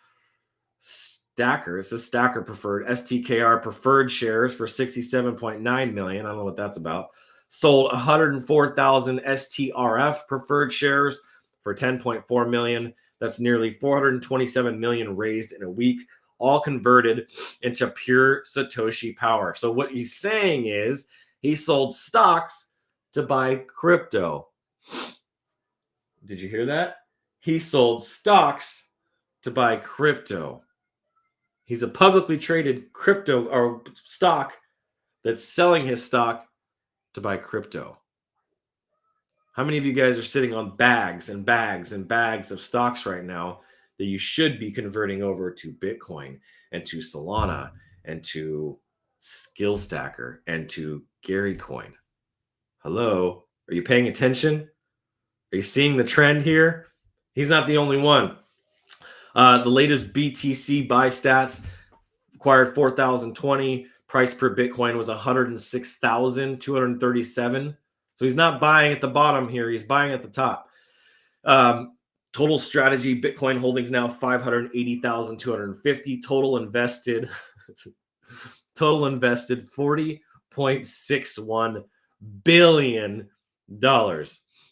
stackers. This stacker preferred STKR preferred shares for 67.9 million. I don't know what that's about. Sold 104,000 STRF preferred shares for 10.4 million. That's nearly 427 million raised in a week, all converted into pure Satoshi power. So what he's saying is he sold stocks to buy crypto. Did you hear that? He sold stocks to buy crypto. He's a publicly traded crypto or stock that's selling his stock to buy crypto. How many of you guys are sitting on bags and bags and bags of stocks right now that you should be converting over to Bitcoin and to Solana and to Skill Stacker and to Gary Coin? Hello? Are you paying attention? Are you seeing the trend here? He's not the only one. The latest BTC buy stats acquired 4,020. Price per Bitcoin was 106,237. So he's not buying at the bottom here. He's buying at the top. Total Strategy Bitcoin holdings now 580,250. Total invested $40.61 billion.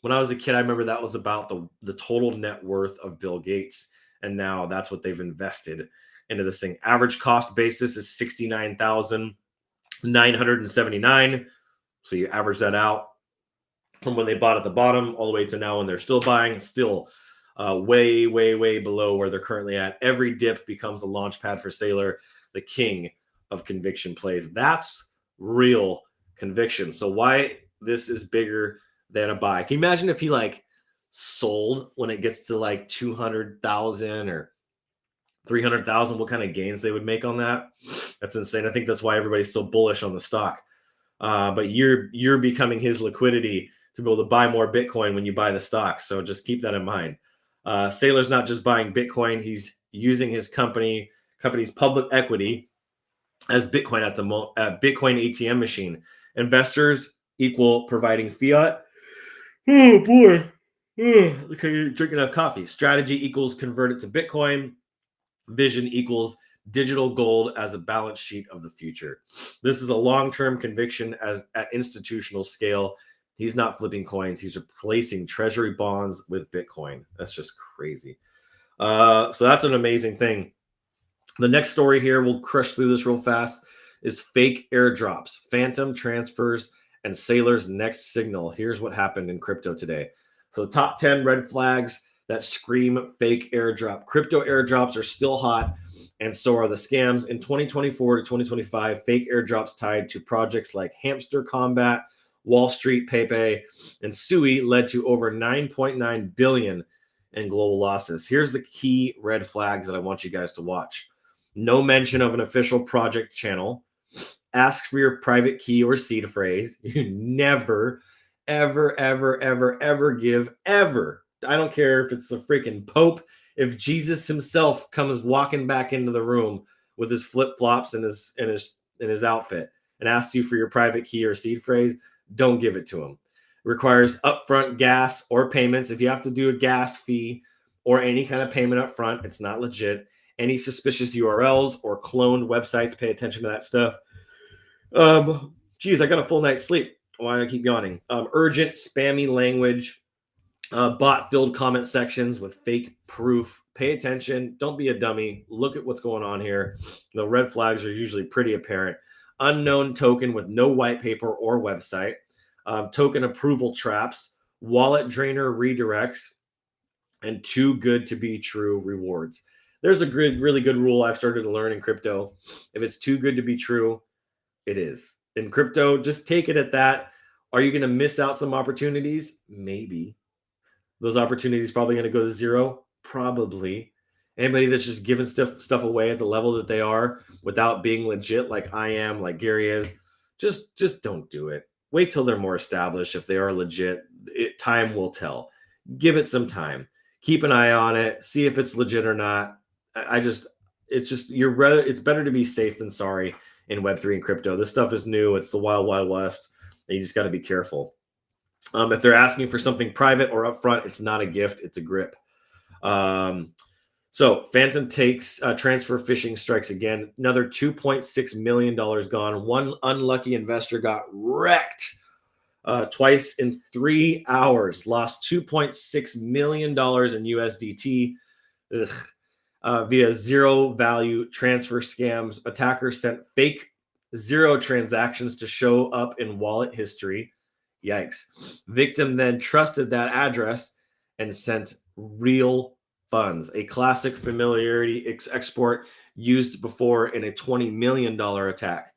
When I was a kid, I remember that was about the total net worth of Bill Gates. And now that's what they've invested into this thing. Average cost basis is $69,979. So you average that out from when they bought at the bottom all the way to now when they're still buying, still way, way, way below where they're currently at. Every dip becomes a launch pad for Saylor, the king of conviction plays. That's real conviction. So why this is bigger than a buy. Can you imagine if he sold when it gets to 200,000 or 300,000, what kind of gains they would make on that? That's insane. I think that's why everybody's so bullish on the stock. But you're becoming his liquidity to be able to buy more Bitcoin when you buy the stock. So just keep that in mind. Saylor's not just buying Bitcoin. He's using his company's public equity as Bitcoin at Bitcoin ATM machine. Investors equal providing fiat. Oh boy. Look how you're drinking enough coffee. Strategy equals convert it to Bitcoin. Vision equals digital gold as a balance sheet of the future. This is a long-term conviction at institutional scale. He's not flipping coins. He's replacing treasury bonds with Bitcoin. That's just crazy. So that's an amazing thing. The next story here, we'll crush through this real fast, is fake airdrops, phantom transfers, and Saylor's next signal. Here's what happened in crypto today. So the top 10 red flags that scream fake airdrop. Crypto airdrops are still hot, and so are the scams. In 2024 to 2025, fake airdrops tied to projects like Hamster Combat, Wall Street Pepe, and Sui led to over 9.9 billion in global losses. Here's the key red flags that I want you guys to watch. No mention of an official project channel. Ask for your private key or seed phrase. You never, ever, ever, ever, ever give I don't care if it's the freaking Pope. If Jesus himself comes walking back into the room with his flip-flops and his outfit and asks you for your private key or seed phrase, don't give it to him. It requires upfront gas or payments. If you have to do a gas fee or any kind of payment up front, it's not legit. Any suspicious URLs or cloned websites, pay attention to that stuff. Geez, I got a full night's sleep. Why do I keep yawning? Urgent, spammy language, bot-filled comment sections with fake proof. Pay attention. Don't be a dummy. Look at what's going on here. The red flags are usually pretty apparent. Unknown token with no white paper or website. Token approval traps. Wallet drainer redirects. And too good to be true rewards. There's a good, really good rule I've started to learn in crypto. If it's too good to be true, it is. In crypto, just take it at that. Are you going to miss out some opportunities? Maybe. Those opportunities probably going to go to zero? Probably. Anybody that's just giving stuff away at the level that they are without being legit, like I am, like Gary is, just don't do it. Wait till they're more established. If they are legit, time will tell. Give it some time. Keep an eye on it. See if it's legit or not. It's better to be safe than sorry in Web3 and crypto. This stuff is new. It's the wild, wild west. And you just got to be careful. If they're asking for something private or upfront, it's not a gift. It's a grip. So Phantom takes transfer phishing strikes again. Another $2.6 million gone. One unlucky investor got wrecked twice in 3 hours. Lost $2.6 million in USDT. Via zero value transfer scams. Attackers sent fake zero transactions to show up in wallet history. Yikes. Victim then trusted that address and sent real funds. A classic familiarity export used before in a $20 million attack.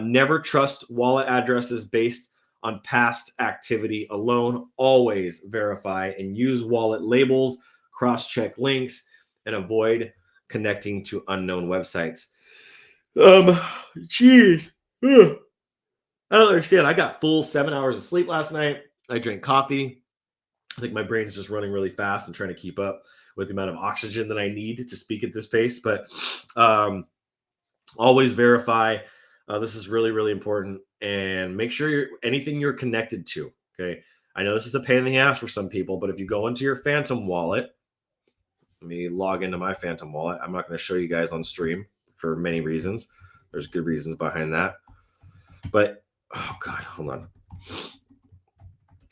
Never trust wallet addresses based on past activity alone. Always verify and use wallet labels, cross-check links, and avoid connecting to unknown websites. Geez. I don't understand. I got full 7 hours of sleep last night. I drank coffee. I think my brain is just running really fast and trying to keep up with the amount of oxygen that I need to speak at this pace. But always verify. This is really, really important. And make sure anything you're connected to. Okay. I know this is a pain in the ass for some people, but if you go into your Phantom wallet, let me log into my Phantom wallet. I'm not going to show you guys on stream for many reasons. There's good reasons behind that. But, oh God, hold on.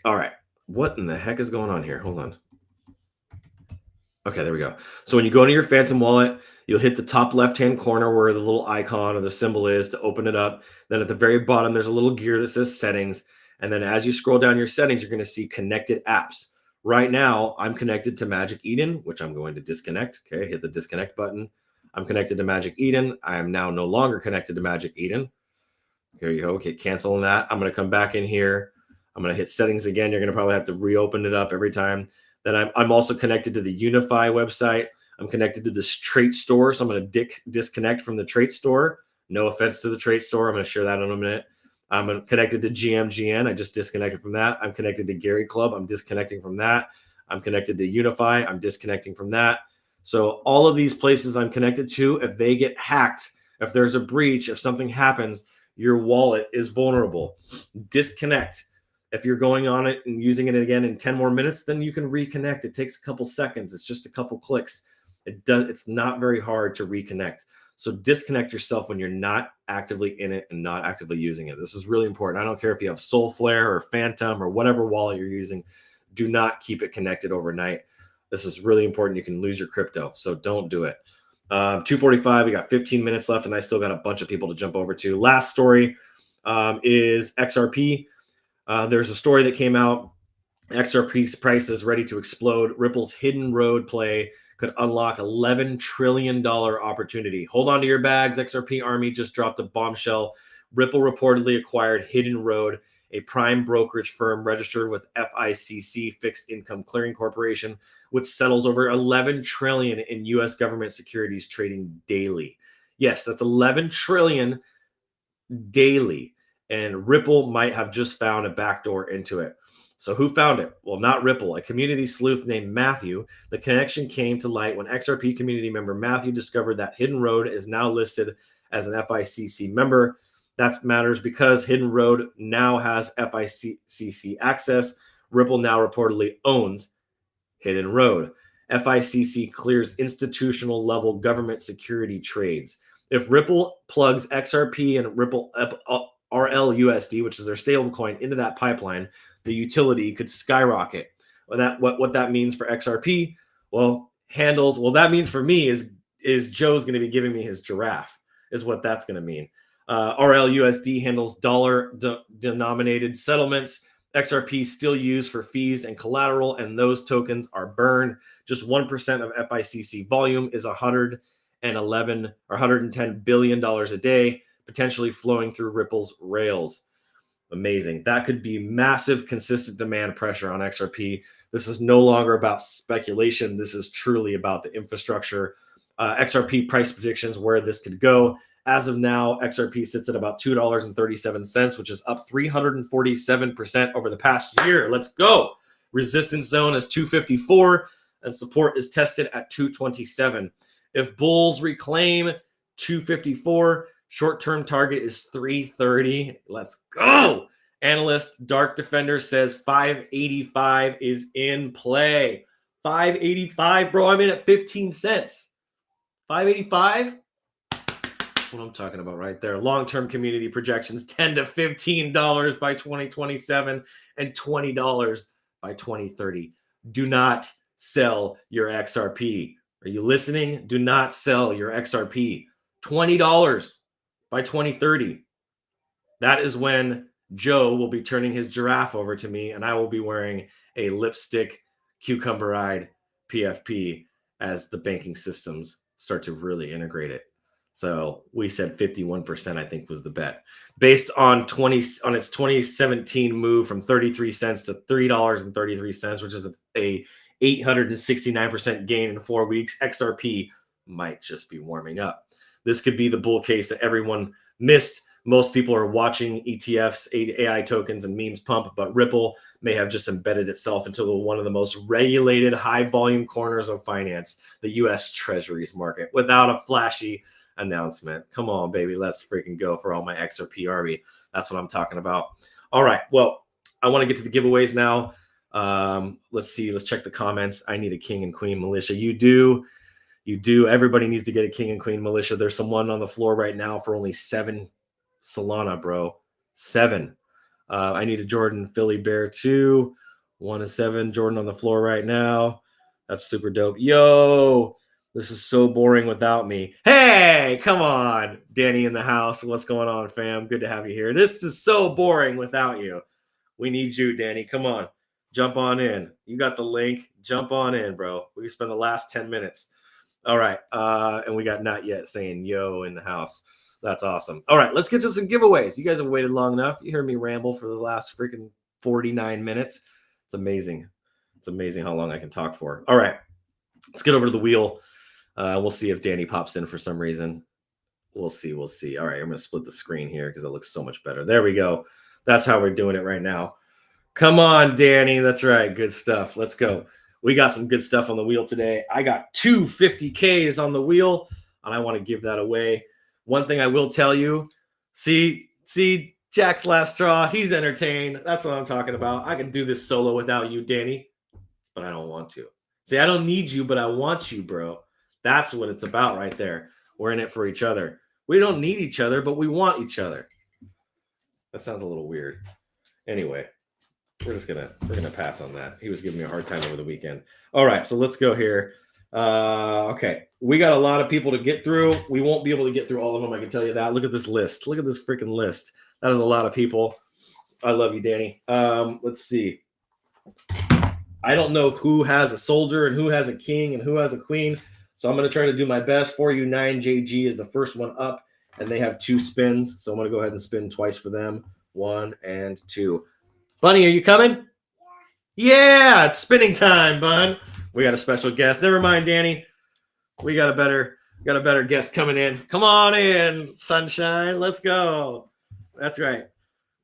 All right. What in the heck is going on here? Hold on. Okay, there we go. So when you go into your Phantom wallet, you'll hit the top left-hand corner where the little icon or the symbol is to open it up. Then at the very bottom, there's a little gear that says settings. And then as you scroll down your settings, you're going to see connected apps. Right now, I'm connected to Magic Eden, which I'm going to disconnect. Okay, hit the disconnect button. I'm connected to Magic Eden. I am now no longer connected to Magic Eden. There you go. Okay, canceling that. I'm going to come back in here. I'm going to hit settings again. You're going to probably have to reopen it up every time. Then I'm also connected to the Unify website. I'm connected to this trait store. So I'm going to disconnect from the trait store. No offense to the trait store. I'm going to share that in a minute. I'm connected to GMGN. I just disconnected from that. I'm connected to Gary Club. I'm disconnecting from that. I'm connected to Unify. I'm disconnecting from that. So all of these places I'm connected to, if they get hacked, if there's a breach, if something happens, your wallet is vulnerable. Disconnect. If you're going on it and using it again in 10 more minutes, then you can reconnect. It takes a couple seconds. It's just a couple clicks. It's not very hard to reconnect. So disconnect yourself when you're not actively in it and not actively using it. This is really important. I don't care if you have Soulflare or Phantom or whatever wallet you're using. Do not keep it connected overnight. This is really important. You can lose your crypto. So don't do it. 2:45. We got 15 minutes left, and I still got a bunch of people to jump over to. Last story is XRP. There's a story that came out. XRP's price is ready to explode. Ripple's hidden road play could unlock $11 trillion opportunity. Hold on to your bags. XRP Army just dropped a bombshell. Ripple reportedly acquired Hidden Road, a prime brokerage firm registered with FICC, Fixed Income Clearing Corporation, which settles over $11 trillion in U.S. government securities trading daily. Yes, that's $11 trillion daily. And Ripple might have just found a backdoor into it. So who found it? Well, not Ripple, a community sleuth named Matthew. The connection came to light when XRP community member Matthew discovered that Hidden Road is now listed as an FICC member. That matters because Hidden Road now has FICC access. Ripple now reportedly owns Hidden Road. FICC clears institutional level government security trades. If Ripple plugs XRP and Ripple RLUSD, which is their stablecoin, into that pipeline, the utility could skyrocket. What that means for XRP, that means for me is Joe's going to be giving me his giraffe, is what that's going to mean. RLUSD handles dollar denominated settlements. XRP still used for fees and collateral, and those tokens are burned. Just 1% of FICC volume is $110 billion a day, potentially flowing through Ripple's rails. Amazing. That could be massive, consistent demand pressure on XRP. This is no longer about speculation. This is truly about the infrastructure. XRP price predictions, where this could go. As of now, XRP sits at about $2.37, which is up 347% over the past year. Let's go. Resistance zone is 254, and support is tested at 227. If bulls reclaim 254, short-term target is 330. Let's go. Analyst Dark Defender says 585 is in play. 585, bro. I'm in at 15 cents. 585? That's what I'm talking about right there. Long-term community projections, $10 to $15 by 2027 and $20 by 2030. Do not sell your XRP. Are you listening? Do not sell your XRP. $20 by 2030. That is when Joe will be turning his giraffe over to me, and I will be wearing a lipstick cucumber-eyed PFP as the banking systems start to really integrate it. So we said 51%, I think, was the bet. Based on its 2017 move from 33 cents to $3.33, which is a 869% gain in 4 weeks, XRP might just be warming up. This could be the bull case that everyone missed. Most people are watching ETFs, AI tokens, and memes pump, but Ripple may have just embedded itself into one of the most regulated, high-volume corners of finance, the U.S. Treasuries market, without a flashy announcement. Come on, baby. Let's freaking go for all my XRP Army. That's what I'm talking about. All right. Well, I want to get to the giveaways now. Let's see. Let's check the comments. I need a king and queen militia. You do. Everybody needs to get a king and queen militia. There's someone on the floor right now for only 7 Solana, bro. 7. I need a Jordan Philly Bear too. 1 to 7. Jordan on the floor right now. That's super dope. Yo, this is so boring without me. Hey, come on. Danny in the house. What's going on, fam? Good to have you here. This is so boring without you. We need you, Danny. Come on. Jump on in. You got the link. Jump on in, bro. We can spend the last 10 minutes. All right. And we got Not Yet saying yo in the house. That's awesome. All right. Let's get to some giveaways. You guys have waited long enough. You heard me ramble for the last freaking 49 minutes. It's amazing. It's amazing how long I can talk for. All right. Let's get over to the wheel. We'll see if Danny pops in for some reason. We'll see. All right, I'm going to split the screen here because it looks so much better. There we go. That's how we're doing it right now. Come on, Danny. That's right. Good stuff. Let's go. We got some good stuff on the wheel today. I got 2 50Ks on the wheel, and I want to give that away. One thing I will tell you, see Jack's last straw. He's entertained. That's what I'm talking about. I can do this solo without you, Danny, but I don't want to. See, I don't need you, but I want you, bro. That's what it's about right there. We're in it for each other. We don't need each other, but we want each other. That sounds a little weird. Anyway, we're gonna pass on that. He was giving me a hard time over the weekend. All right, so let's go here. Okay, we got a lot of people to get through. We won't be able to get through all of them. I can tell you that. Look at this list. Look at this freaking list. That is a lot of people. I love you, Danny. Let's see. I don't know who has a soldier and who has a king and who has a queen. So I'm going to try to do my best for you. 9JG is the first one up, and they have 2 spins. So I'm going to go ahead and spin twice for them. 1 and 2. Bunny, are you coming? Yeah, it's spinning time, bun. We got a special guest. Never mind, Danny. We got a better guest coming in. Come on in, sunshine. Let's go. That's right.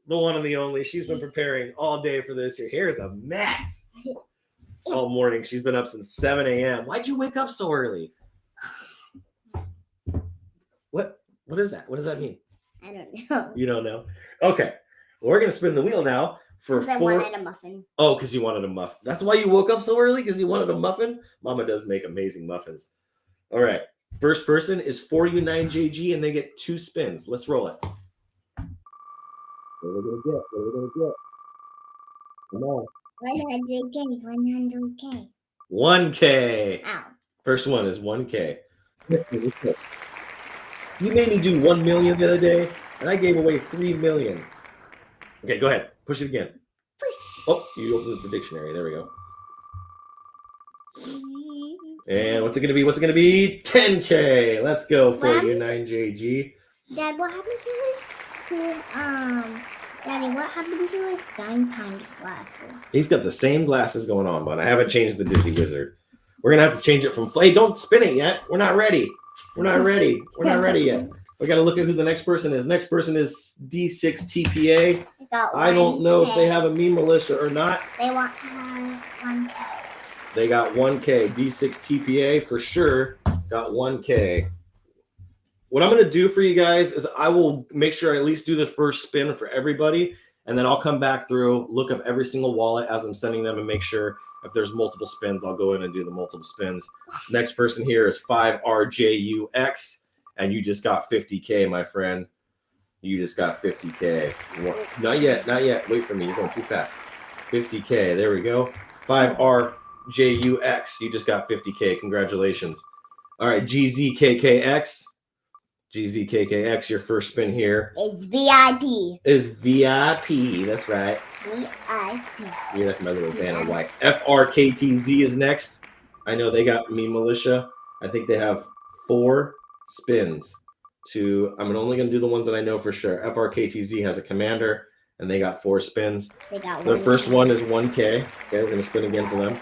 the one and the only. She's been preparing all day for this. Your hair is a mess. All morning. She's been up since 7 a.m. Why'd you wake up so early? What is that? What does that mean? I don't know. You don't know? Okay. Well, we're gonna spin the wheel now for 4. I wanted a muffin. Oh, because you wanted a muffin. That's why you woke up so early? Because you wanted a muffin? Mama does make amazing muffins. All right. First person is 4U9JG, and they get 2 spins. Let's roll it. What are we gonna get? What are we gonna get? Come on. 100K. 1K. Ow. First one is 1K. You made me do 1 million the other day, and I gave away 3 million. Okay, go ahead. Push it again. Push. Oh, you opened the dictionary. There we go. And what's it gonna be? What's it gonna be? 10K. Let's go for you, 9JG. Dad, what happened Daddy, what happened to his sign kind glasses? He's got the same glasses going on, but I haven't changed the Disney Wizard. We're gonna have to change it from. Hey, don't spin it yet. We're not ready. We're not ready. We're not ready yet. We got to look at who the next person is. Next person is D6TPA. I don't know if they have a meme militia or not. They want to have 1K. They got 1K. D6TPA for sure got 1K. What I'm going to do for you guys is I will make sure I at least do the first spin for everybody, and then I'll come back through, look up every single wallet as I'm sending them, and make sure if there's multiple spins, I'll go in and do the multiple spins. Next person here is 5RJUX, and you just got 50K, my friend. You just got 50K. Not yet, not yet. Wait for me. You're going too fast. 50K. There we go. 5RJUX. You just got 50K. Congratulations. All right, GZKKX. GZKKX, your first spin here. It's VIP. Is VIP. That's right. VIP. You're like my little Vanna White. FRKTZ is next. I know they got me militia. I think they have 4 spins. I'm only going to do the ones that I know for sure. FRKTZ has a commander, and they got 4 spins. They got The first one is 1K. Okay, we're going to spin again for them.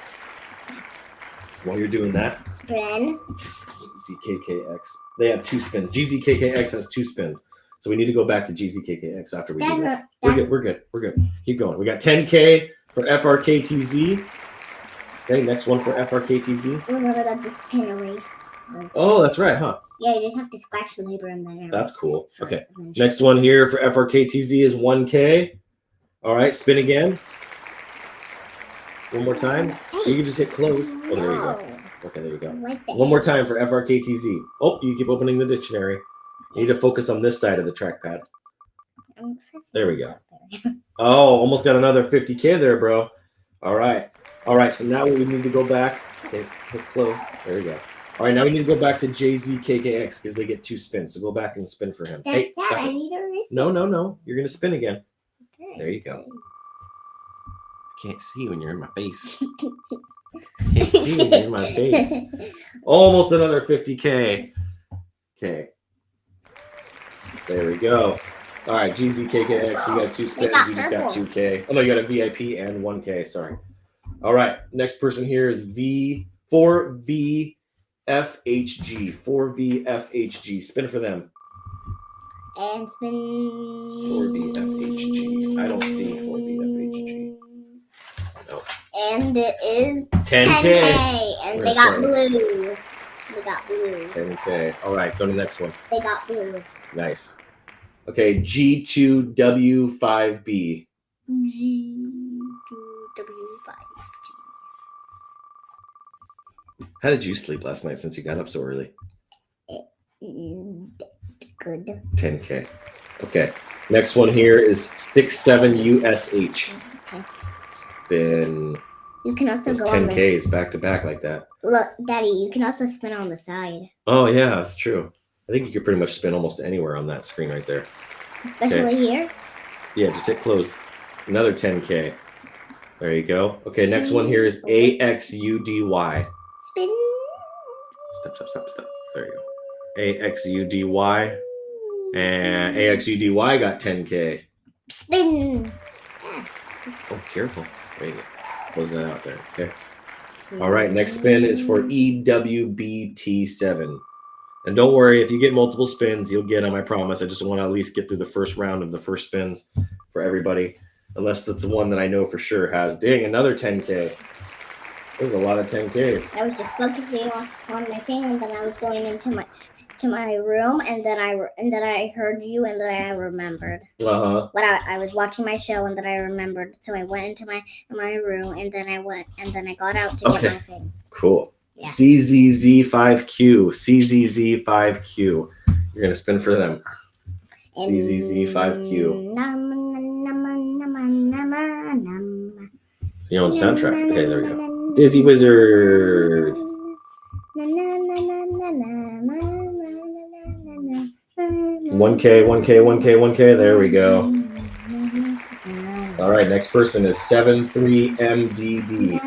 While you're doing that. Spin. GZKKX. They have 2 spins. GZKKX has 2 spins. So we need to go back to GZKKX after we do this. We're good. Keep going. We got 10K for FRKTZ. Okay, next one for FRKTZ. Remember that the spin erase. Oh, that's right, huh? Yeah, you just have to scratch the label and then. That's cool. Okay. Next one here for FRKTZ is 1K. All right, spin again. One more time. You can just hit close. Oh, there you go. Okay, there you go. One more time for FRKTZ. Oh, you keep opening the dictionary. You need to focus on this side of the trackpad. There we go. Oh, almost got another 50K there, bro. All right. So now we need to go back. Okay, hit close. There we go. All right, now we need to go back to JZKKX because they get 2 spins. So go back and spin for him. Hey, stop I it. need a erase. No. You're going to spin again. Okay. There you go. Can't see when you're in my face. Can't see when you're in my face. Almost another 50K. Okay. There we go. All right, GZKKX, you got 2 spins. You just got 2K. Oh, no, you got a VIP and 1K. Sorry. All right, next person here is 4VFHG. 4VFHG. Spin for them. And spin. 4VFHG. I don't see 4VFHG. No. And it is 10K. And they got blue. 10K. All right, go to the next one. They got blue. Nice. Okay, G2W5B. G2W5. How did you sleep last night since you got up so early? Good. 10K. Okay. Next one here is 67USH. Okay. Spin. You can also Those go on 10Ks back to back like that. Look, Daddy, you can also spin on the side. Oh, yeah, that's true. I think you could pretty much spin almost anywhere on that screen right there. Especially here. Yeah, just hit close. Another 10K. There you go. Okay, next one here is AXUDY. Spin. Stop. There you go. AXUDY. And AXUDY got 10K. Spin. Yeah. Oh, careful. There you go. Close that out there. Okay. All right, next spin is for EWBT7. And don't worry, if you get multiple spins, you'll get them, I promise. I just want to at least get through the first round of the first spins for everybody. Unless that's the one that I know for sure has. Dang, another 10K. There's a lot of 10Ks. I was just focusing on my thing, and then I was going into my room, and then I heard you, and then I remembered. But I was watching my show, and then I remembered. So I went into my room, and then I got out to get my thing. Cool. Yeah. CZZ5Q. CZZ5Q. You're gonna spin for them. CZZ5Q. You know the soundtrack. Okay, there we go. Dizzy Wizard. 1K, 1K, 1K, 1K. There we go. All right, next person is 73MDD.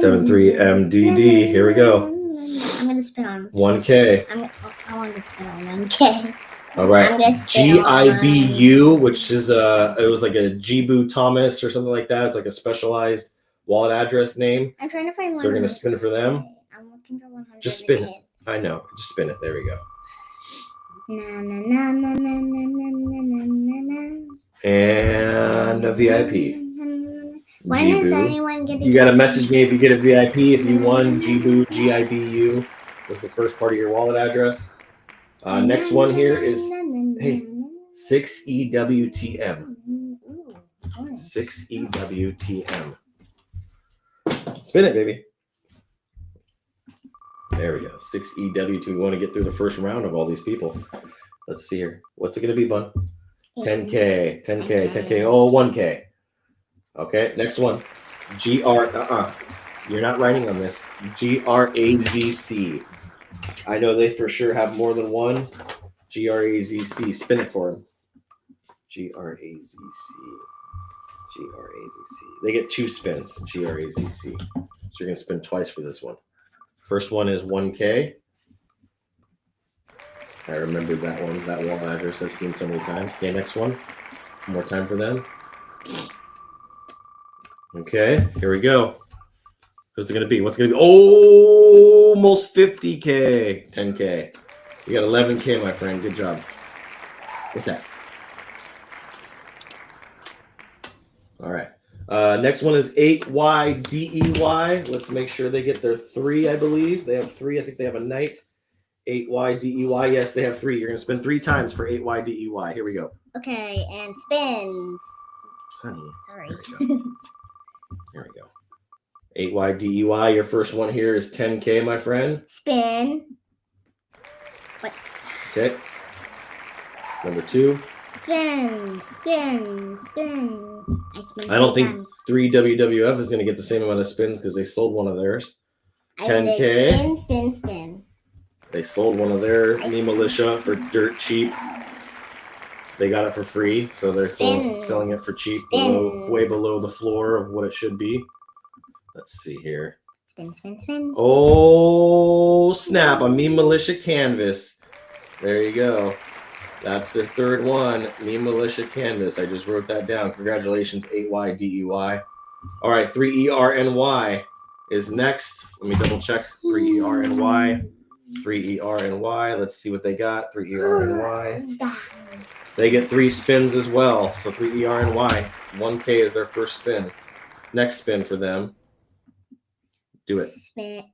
73MDD. Here we go. I'm gonna spin on 1K. I want to spin on 1K. All right. I'm gonna spin GIBU, which is it was like a Jibu Thomas or something like that. It's like a specialized wallet address name. I'm trying to find one. So we're gonna spin for them. I'm looking for 100. Just spin it. I know. Just spin it. There we go. And a VIP. When is anyone getting? You gotta message me if you get a VIP. If you won, Jibu, GIBU was the first part of your wallet address. Next one here is 6EWTM. 6EWTM. Spin it, baby. There we go. 6EWT. We want to get through the first round of all these people. Let's see here. What's it going to be, bud? 10K. 10K. 10K. Oh, 1K. Okay. Next one. You're not writing on this. GRAZC. I know they for sure have more than one. GRAZC. Spin it for him. GRAZC. GRAZC. They get 2 spins. GRAZC. So you're going to spin twice for this one. First one is 1K. I remember that one, that wall address I've seen so many times. Okay, next one. One more time for them. Okay, here we go. What's it going to be? What's it going to be? Oh, almost 50K. 10K. You got 11K, my friend. Good job. What's that? All right. Next one is 8YDEY. Let's make sure they get their 3, I believe. They have 3. I think they have a knight. 8YDEY. Yes, they have 3. You're going to spin 3 times for 8YDEY. Here we go. Okay, and spins. Sunny. Sorry. Here we go. 8YDEY. Your first one here is 10K, my friend. Spin. What? Okay. Number 2. Spin, spin, spin. I don't think 3WWF is going to get the same amount of spins because they sold one of theirs. 10K. Spin, spin, spin. They sold one of their Me Militia for dirt cheap. They got it for free, so they're selling it for cheap, way below the floor of what it should be. Let's see here. Spin, spin, spin. Oh, snap. A Me Militia canvas. There you go. That's their 3rd one. Me Militia canvas. I just wrote that down. Congratulations, 8YDEY. All right, 3ERNY is next. Let me double check. 3ERNY. 3ERNY. Let's see what they got. 3ERNY. They get 3 spins as well. So 3ERNY. 1K is their first spin. Next spin for them. Do it. Spin.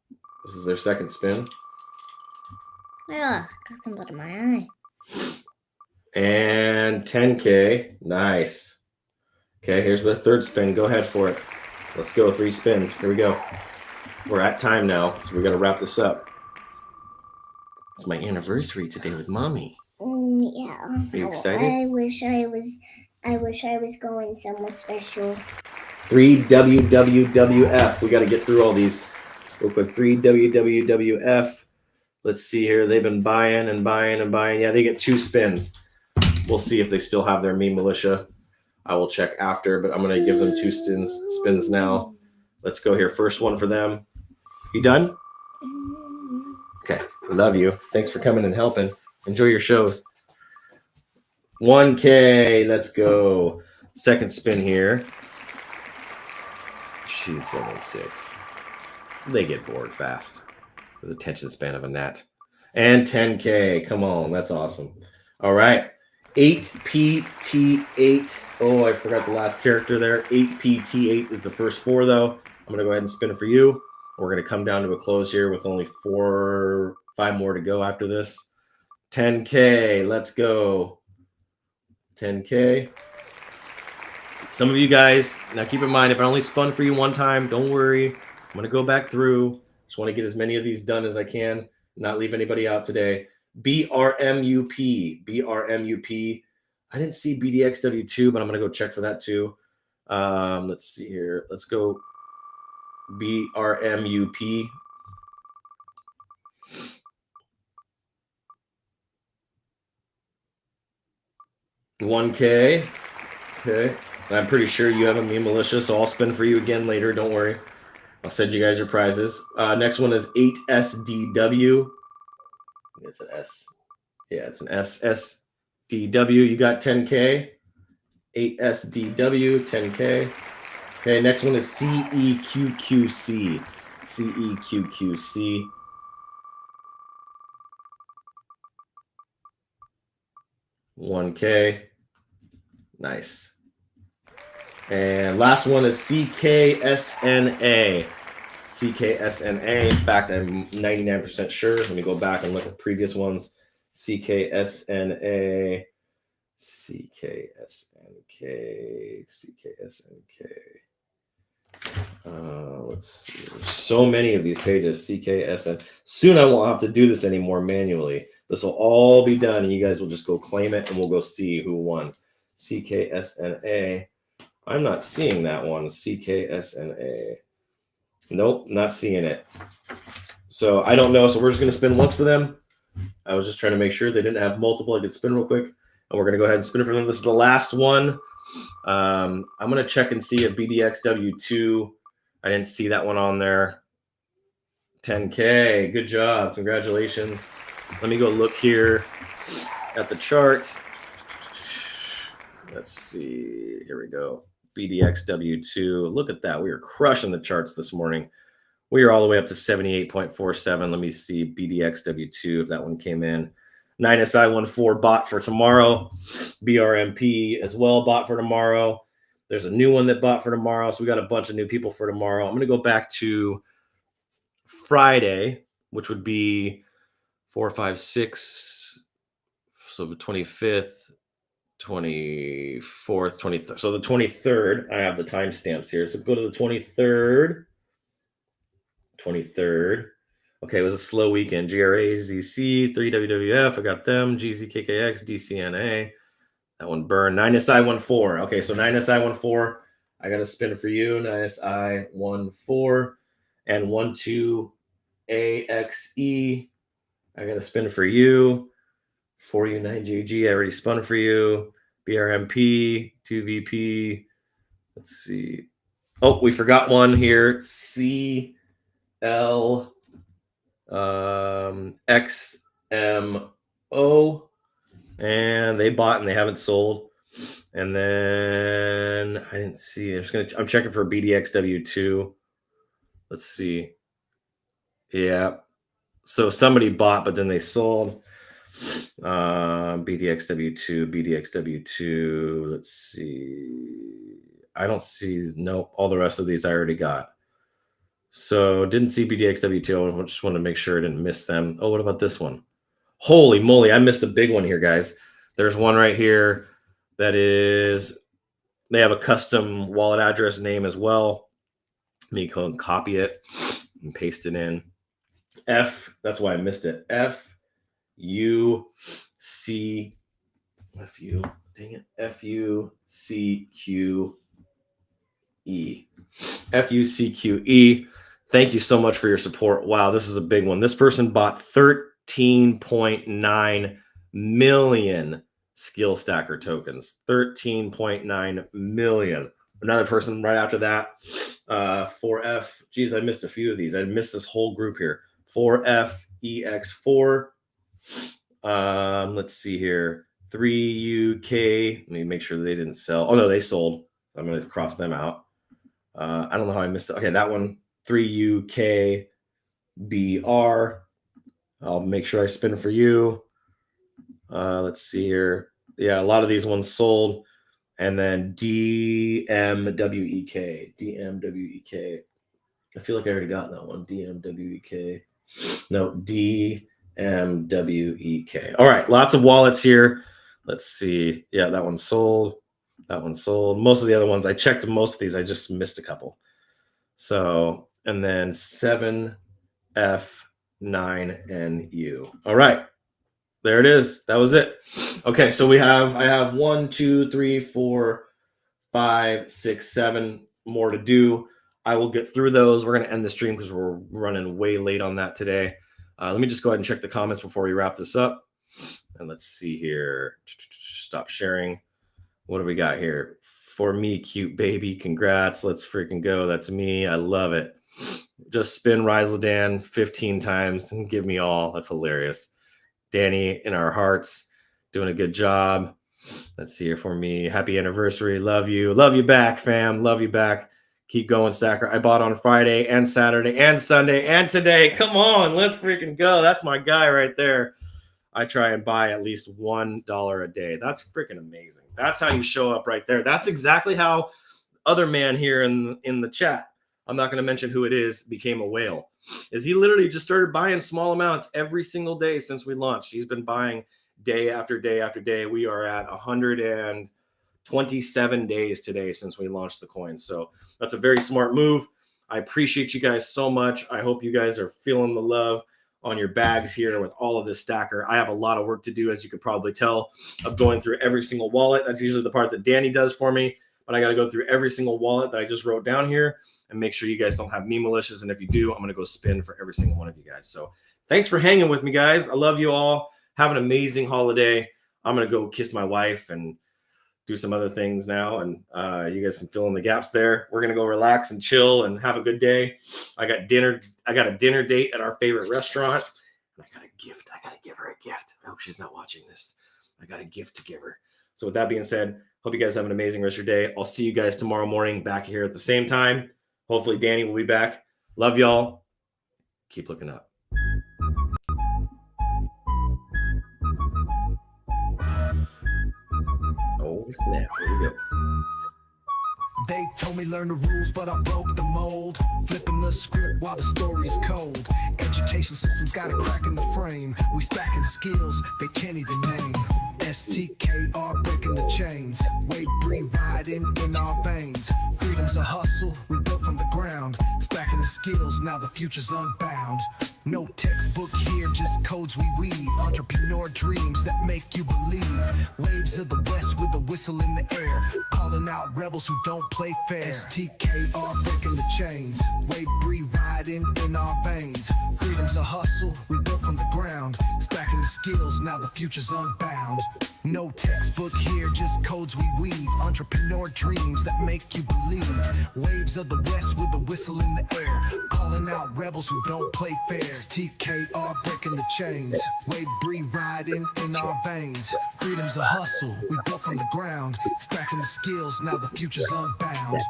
This is their second spin. Ugh, got some blood in my eye. And 10K. Nice. Okay, here's the 3rd spin. Go ahead for it. Let's go. 3 spins. Here we go. We're at time now, so we got to wrap this up. It's my anniversary today with mommy. Yeah. Are you excited? I wish I was going somewhere special. 3WWWF. We got to get through all these real quick. 3WWWF. Let's see here. They've been buying and buying and buying. Yeah, they get 2 spins. We'll see if they still have their Me Militia. I will check after, but I'm going to give them 2 spins now. Let's go here. First one for them. You done? Okay. Love you. Thanks for coming and helping. Enjoy your shows. 1K. Let's go. Second spin here. She's 76. They get bored fast. The attention span of a gnat. And 10K. Come on. That's awesome. All right. 8PT8. Oh, I forgot the last character there. 8PT8 is the first 4, though. I'm going to go ahead and spin it for you. We're going to come down to a close here with only 5 more to go after this. 10K. Let's go. 10K. Some of you guys, now keep in mind, if I only spun for you one time, don't worry. I'm going to go back through. Just want to get as many of these done as I can. Not leave anybody out today. BRMUP. BRMUP. I didn't see BDXW2, but I'm going to go check for that too. Let's see here. Let's go BRMUP. $1K. Okay. I'm pretty sure you have a Me Militia, so I'll spin for you again later. Don't worry. I'll send you guys your prizes. Next one is 8SDW. It's an S. Yeah, it's an SSDW. You got 10K. 8SDW, 10K. Okay, next one is CEQQC. CEQQC. $1K. Nice. And last one is CKSNA. CKSNA. In fact, I'm 99% sure. Let me go back and look at previous ones. CKSNA. CKSNK. CKSNK. Let's see. There's so many of these pages. CKSN. Soon I won't have to do this anymore manually. This will all be done, and you guys will just go claim it, and we'll go see who won. CKSNA. I'm not seeing that one. CKSNA. Nope, not seeing it. So I don't know. So we're just going to spin once for them. I was just trying to make sure they didn't have multiple. I could spin real quick. And we're going to go ahead and spin it for them. This is the last one. I'm going to check and see if BDXW2. I didn't see that one on there. 10K. Good job. Congratulations. Let me go look here at the chart. Let's see. Here we go. BDXW2. Look at that. We are crushing the charts this morning. We are all the way up to 78.47. Let me see BDXW2 if that one came in. 9SI14 bought for tomorrow. BRMP as well bought for tomorrow. There's a new one that bought for tomorrow. So we got a bunch of new people for tomorrow. I'm going to go back to Friday, which would be 4, 5, 6. So the 25th. 24th, 23rd. So the 23rd, I have the timestamps here. So go to the 23rd. 23rd. Okay, it was a slow weekend. GRA, ZC, 3WWF. I got them. GZKKX, DCNA. That one burned. 9SI14. Okay, so 9SI14. I got to spin it for you. 9SI14. And 12AXE. I got to spin it for you. 4U9JG, I already spun for you. BRMP, 2VP. Let's see. Oh, we forgot one here. CL XMO. And they bought and they haven't sold. And then I didn't see. I'm checking for BDXW2. Let's see. Yeah. So somebody bought, but then they sold. BDXW2. Let's see. I don't see. Nope. All the rest of these I already got. So didn't see BDXW2. I just want to make sure I didn't miss them. Oh, what about this one? Holy moly. I missed a big one here, guys. There's one right here that is, they have a custom wallet address name as well. Let me go and copy it and paste it in. That's why I missed it. FUCQ. FUCQE. Thank you so much for your support. Wow, this is a big one. This person bought 13.9 million skill stacker tokens. 13.9 million. Another person right after that. 4F. Geez, I missed a few of these. I missed this whole group here. 4FEX4. Let's see here. 3UK. Let me make sure they didn't sell. Oh no, they sold. I'm going to cross them out. I don't know how I missed it. Okay, that one, 3UKBR. I'll make sure I spin for you. Let's see here. Yeah, a lot of these ones sold. And then DMWEK. DMWEK. I feel like I already got that one. DMWEK. No, DMWEK. All right, lots of wallets here. Let's see. Yeah, that one sold. That one sold. Most of the other ones, I checked most of these. I just missed a couple. So, and then 7F9NU. All right. There it is. That was it. Okay, so I have 1, 2, 3, 4, 5, 6, 7 more to do. I will get through those. We're going to end the stream because we're running way late on that today. Let me just go ahead and check the comments before we wrap this up. And let's see here. Stop sharing. What do we got here? For me, cute baby. Congrats. Let's freaking go. That's me. I love it. Just spin Risladan 15 times and give me all. That's hilarious. Danny in our hearts, doing a good job. Let's see here for me. Happy anniversary. Love you. Love you back, fam. Love you back. Keep going, Sacker. I bought on Friday and Saturday and Sunday and today. Come on. Let's freaking go. That's my guy right there. I try and buy at least $1 a day. That's freaking amazing. That's how you show up right there. That's exactly how other man here in the chat, I'm not going to mention who it is, became a whale. Is he literally just started buying small amounts every single day since we launched. He's been buying day after day after day. We are at 127 days today since we launched the coin. So that's a very smart move. I appreciate you guys so much. I hope you guys are feeling the love on your bags here with all of this stacker. I have a lot of work to do, as you could probably tell, of going through every single wallet. That's usually the part that Danny does for me. But I got to go through every single wallet that I just wrote down here and make sure you guys don't have meme malicious. And if you do, I'm going to go spin for every single one of you guys. So thanks for hanging with me, guys. I love you all. Have an amazing holiday. I'm going to go kiss my wife and do some other things now. And you guys can fill in the gaps there. We're going to go relax and chill and have a good day. I got dinner. I got a dinner date at our favorite restaurant. And I got a gift. I got to give her a gift. I hope she's not watching this. I got a gift to give her. So with that being said, hope you guys have an amazing rest of your day. I'll see you guys tomorrow morning back here at the same time. Hopefully Danny will be back. Love y'all. Keep looking up. Oh, snap. Here we go. They told me learn the rules, but I broke the mold. Flipping the script while the story's cold. Education system's got a crack in the frame. We stacking skills they can't even name. STKR breaking the chains. Weight breathe riding in our veins. Freedom's a hustle we built from the ground. Stacking the skills, now the future's unbound. No textbook here, just codes we weave. Entrepreneur dreams that make you believe. Waves of the west with a whistle in the air. Calling out rebels who don't play fair. STKR breaking the chains. Weight breathe riding in our veins. Freedom's a hustle we built from the ground. Stacking the skills, now the future's unbound. No textbook here, just codes we weave. Entrepreneur dreams that make you believe. Waves of the west with a whistle in the air. Calling out rebels who don't play fair. STKR breaking the chains. Wave breathe riding in our veins. Freedom's a hustle we built from the ground. Stacking the skills, now the future's unbound.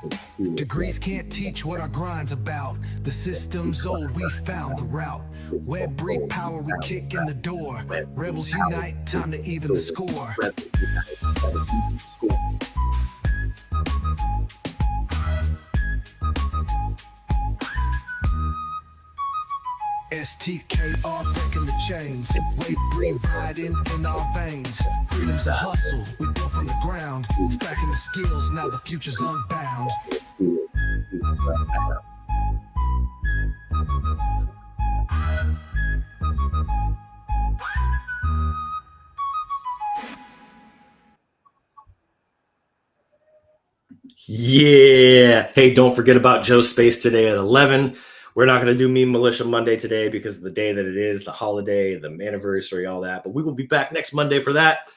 Degrees can't teach what our grind's about. The system's old, we found the route. Web breed power, we kick in the door. Rebels unite, time to even the score. STKR breaking the chains. Weight breathe riding in our veins. Freedom's a hustle we built from the ground. Stacking the skills, now the future's unbound. Yeah. Hey, don't forget about Joe's Space today at 11. We're not going to do Meme Militia Monday today because of the day that it is, the holiday, the anniversary, all that. But we will be back next Monday for that.